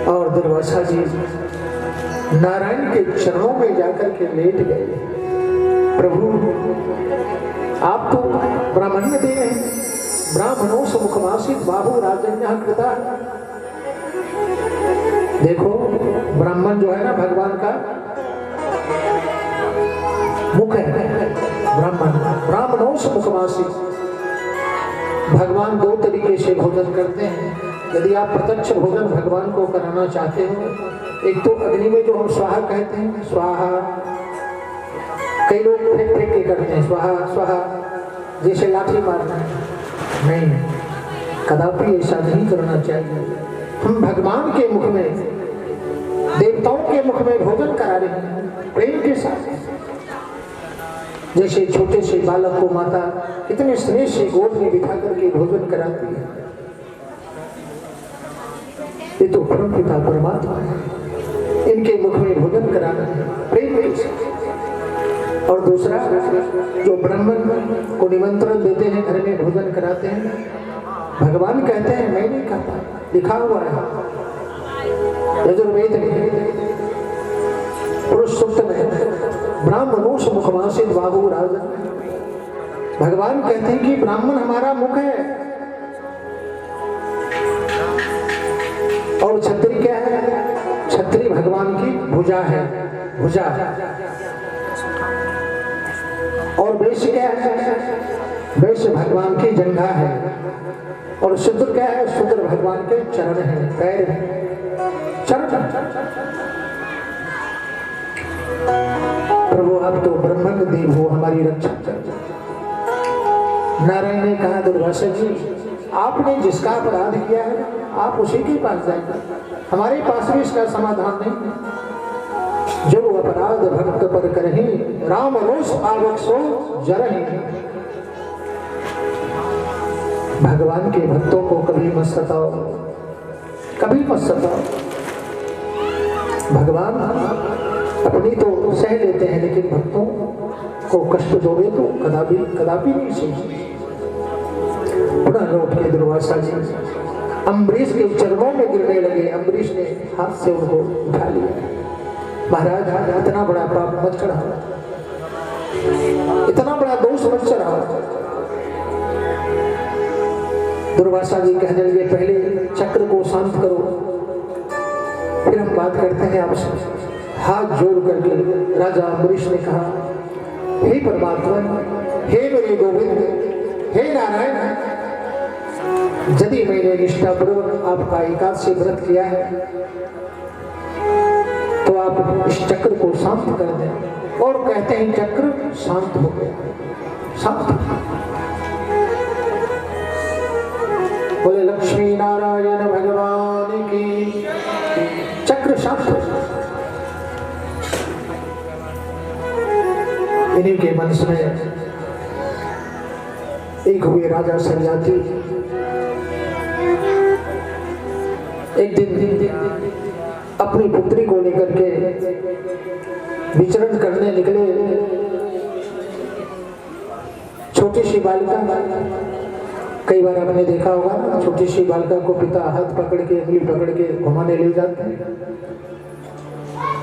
Speaker 2: और दुर्वासा जी नारायण के चरणों में जाकर के लेट गए। प्रभु आप तो ब्राह्मण्य देव हैं, ब्राह्मणों से मुखमासित बाहु राजन्य कृता। देखो, ब्राह्मण जो है ना भगवान का मुख है। ब्राह्मणों से मुखमासित। भगवान दो तरीके से भोजन करते हैं। यदि आप प्रत्यक्ष भोजन भगवान को कराना चाहते हो, एक तो अग्नि में जो हम स्वाहा कहते हैं, स्वाहा, कई लोग फेंक फेंक के करते हैं स्वाहा स्वाहा, जैसे लाठी मारना है, नहीं, कदापि ऐसा नहीं करना चाहिए। हम भगवान के मुख में, देवताओं के मुख में भोजन करा रहे हैं प्रेम के साथ। जैसे छोटे से बालक को माता इतने स्नेह से गोद में बिठा करके भोजन कराती है, ये तो परम पिता परमात्मा है, इनके मुख में भोजन कराना है प्रेम के साथ। और दूसरा, जो ब्राह्मण को निमंत्रण देते हैं, घर में भोजन कराते हैं, भगवान कहते हैं मैं नहीं खाता, लिखा हुआ है यजुर्वेद में, पुरुष सूक्त में, ब्राह्मणों से मुखमासित बाहु राजन। भगवान कहते हैं कि ब्राह्मण हमारा मुख है, और छत्री क्या है? छत्री भगवान की भुजा है, भुजा। और वैश्य क्या है? वैश्य भगवान की जंघा है। और शूद्र क्या है? शूद्र भगवान के चरण है, पैर है, चरण। प्रभु आप तो ब्रह्मण्य देव हो, हमारी रक्षा कर। नारायण ने कहा, दुर्वासा जी आपने जिसका अपराध किया है आप उसी के पास जाइए, हमारे पास भी इसका समाधान नहीं। जो अपराध भक्त पर करही, राम रोष आवक सो जरहि। भगवान के भक्तों को कभी मत सताओ, कभी मत सताओ। भगवान अपनी तो सह लेते हैं, लेकिन भक्तों को कष्ट दोगे तो कदापि कदापि नहीं सही। पुनः लौट के दुर्वासा जी अम्बरीश के चरणों में गिरने लगे। अम्बरीश ने हाथ से उनको उठा लिया। महाराज इतना बड़ा पाप मत चढ़ाओ, इतना बड़ा दोष मत चढ़ाओ। दुर्वासा जी कहने लगे, पहले चक्र को शांत करो, फिर हम बात करते हैं आपसे। हाथ जोड़ करके राजा अम्बरीश ने कहा, हे परमात्मा, हे मेरे गोविंद, हे नारायण, यदि मैंने निष्ठापूर्वक आपका एकादशी व्रत किया है तो आप इस चक्र को शांत कर दें। और कहते हैं चक्र शांत हो गया, शांत। बोले लक्ष्मी नारायण भगवान की। चक्र शांत हो। इन्हीं के मन में एक हुए राजा सरियाती। एक दिन अपनी पुत्री को लेकर के विचरण करने निकले। छोटी सी बालिका, कई बार आपने देखा होगा ना, छोटी सी बालिका को पिता हाथ पकड़ के, उंगली पकड़ के घुमाने ले जाते हैं।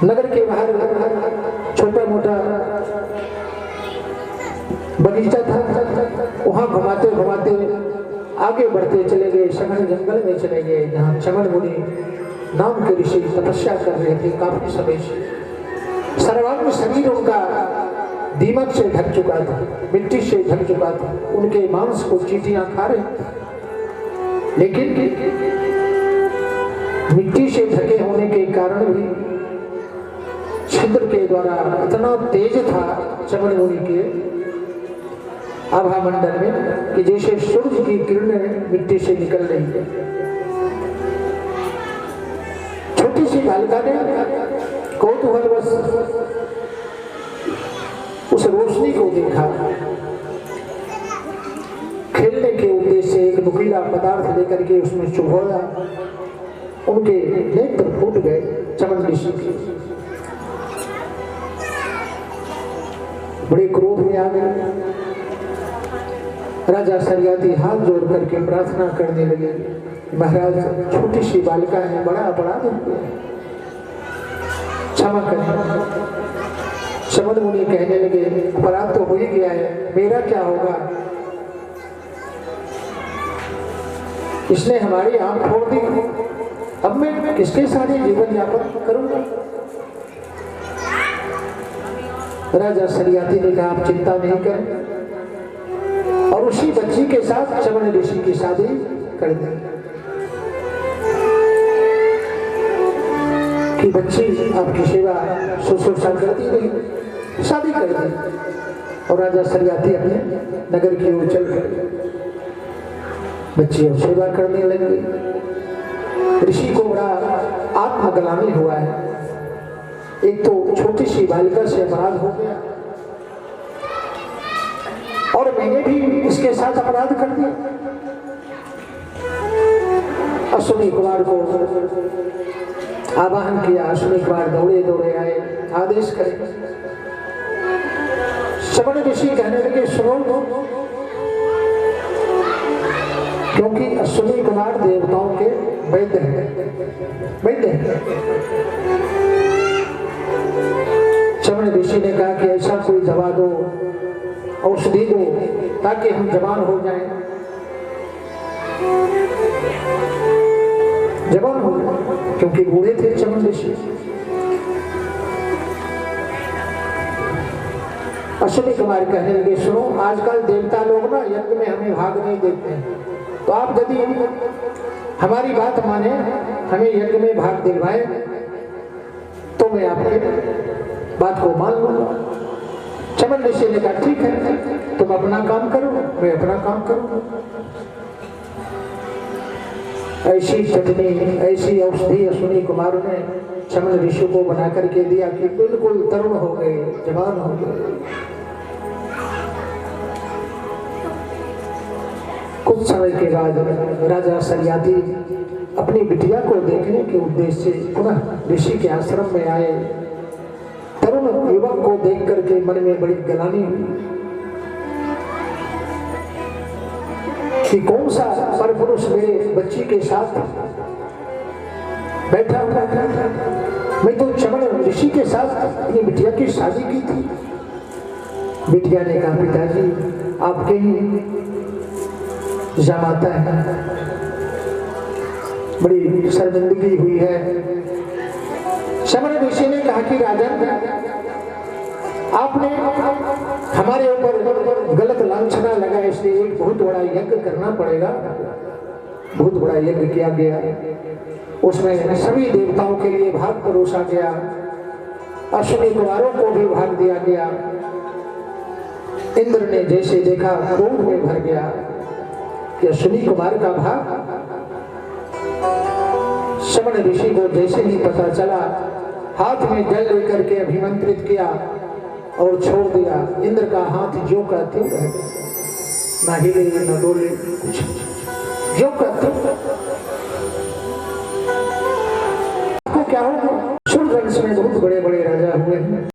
Speaker 2: नगर के बाहर छोटा मोटा बगीचा था, वहां घुमाते घुमाते आगे बढ़ते चले गए। शमन जंगल में चले गए, जहाँ चमन मुनि नाम के ऋषि तपस्या कर रहे थे काफी समय से। सर्वांग शरीर उनका दीमक से ढक चुका था, मिट्टी से ढक चुका था, उनके मांस को चींटियां खा रहे थे। लेकिन मिट्टी से ढके होने के कारण भी छिद्र के द्वारा इतना तेज था चमन मुनि के आभा मंडल में कि जैसे सूर्य की किरणें मिट्टी से निकल रही है। छोटी सी बालिका ने कौतूहलवश उस रोशनी को देखा। खेलने के उद्देश्य से एक नुकीला पदार्थ लेकर के उसमें चुभोया। उनके नेत्र फूट गए चमन ऋषि के। बड़े क्रोध में आ गए। राजा सरियाती हाथ जोड़ करके प्रार्थना करने लगे, महाराज छोटी सी बालिका है, बड़ा अपराध हो गया, क्षमा करें। चमन मुनि कहने लगे, अपराध तो हो ही गया है, मेरा क्या होगा? इसने हमारी आंख फोड़ दी, अब मैं किसके साथ जीवन यापन करूंगा? राजा सरियाती ने कहा, आप चिंता नहीं करें, और उसी बच्ची के साथ चमन ऋषि की शादी कर दी। कि बच्ची आपकी सेवा शुश्रूषा करती रही, शादी कर दी। और राजा सरियाती अपने नगर की ओर चल गए। बच्ची अब सेवा करने लगी। ऋषि को बड़ा आत्मग्लानि हुआ है। एक तो छोटी सी बालिका से अपराध हो गया, और मैंने भी इसके साथ अपराध कर दिया। अश्विनी कुमार को आवाहन किया। अश्विनी कुमार दौड़े दौड़े आए, आदेश करे। चमन ऋषि कहने लगे, सुनो, क्योंकि अश्विनी कुमार देवताओं के वैद्य हैं, वैद्य हैं। चमन ऋषि ने कहा कि ऐसा कोई दवा दो, औषधि दो, ताकि हम जवान हो जाएं, जवान हो जाएं, क्योंकि बूढ़े थे चमन ऋषि। अश्विनी कुमार कहने लगे, सुनो, आजकल देवता लोग ना यज्ञ में हमें भाग नहीं देते हैं, तो आप यदि हमारी बात माने, हमें यज्ञ में भाग दिलवाए, तो मैं आपके बात को मान लूंगा। चमन ऋषि ने कहा, ठीक है, तुम अपना काम करो, मैं अपना काम करूंगा। ऐसी चटनी, ऐसी औषधि अश्विनी कुमार ने चमन ऋषि को बना करके दिया कि बिल्कुल तरुण हो गए, जवान हो गए। कुछ समय के बाद राजा सरियाती अपनी बिटिया को देखने के उद्देश्य से पुनः ऋषि के आश्रम में आए। तरुण युवक को देख करके मन में बड़ी गलानी हुई कि कौन सा परपुरुष मेरे बच्ची के साथ बैठा हुआ था। मैं तो चमन ऋषि के साथ अपनी बिटिया की शादी की थी। बिटिया ने कहा, पिताजी आपके ही जामाता है, बड़ी शर्मिंदगी हुई है। चमन ऋषि ने कहा कि राजन, आपने हमारे ऊपर गलत लांछना लगा, इसलिए एक बहुत बड़ा यज्ञ करना पड़ेगा। बहुत बड़ा यज्ञ किया गया, उसमें सभी देवताओं के लिए भाग परोसा गया, अश्विनी कुमारों को भी भाग दिया गया। इंद्र ने जैसे देखा, क्रोध में भर गया कि अश्विनी कुमार का भाग। चमन ऋषि को जैसे ही पता चला, हाथ में जल लेकर के अभिमंत्रित किया और छोड़ दिया। इंद्र का हाथ ज्यों का त्यों रह गया। ना हिले ना डोले कुछ जो करते आपको क्या होगा सुन रहे इसमें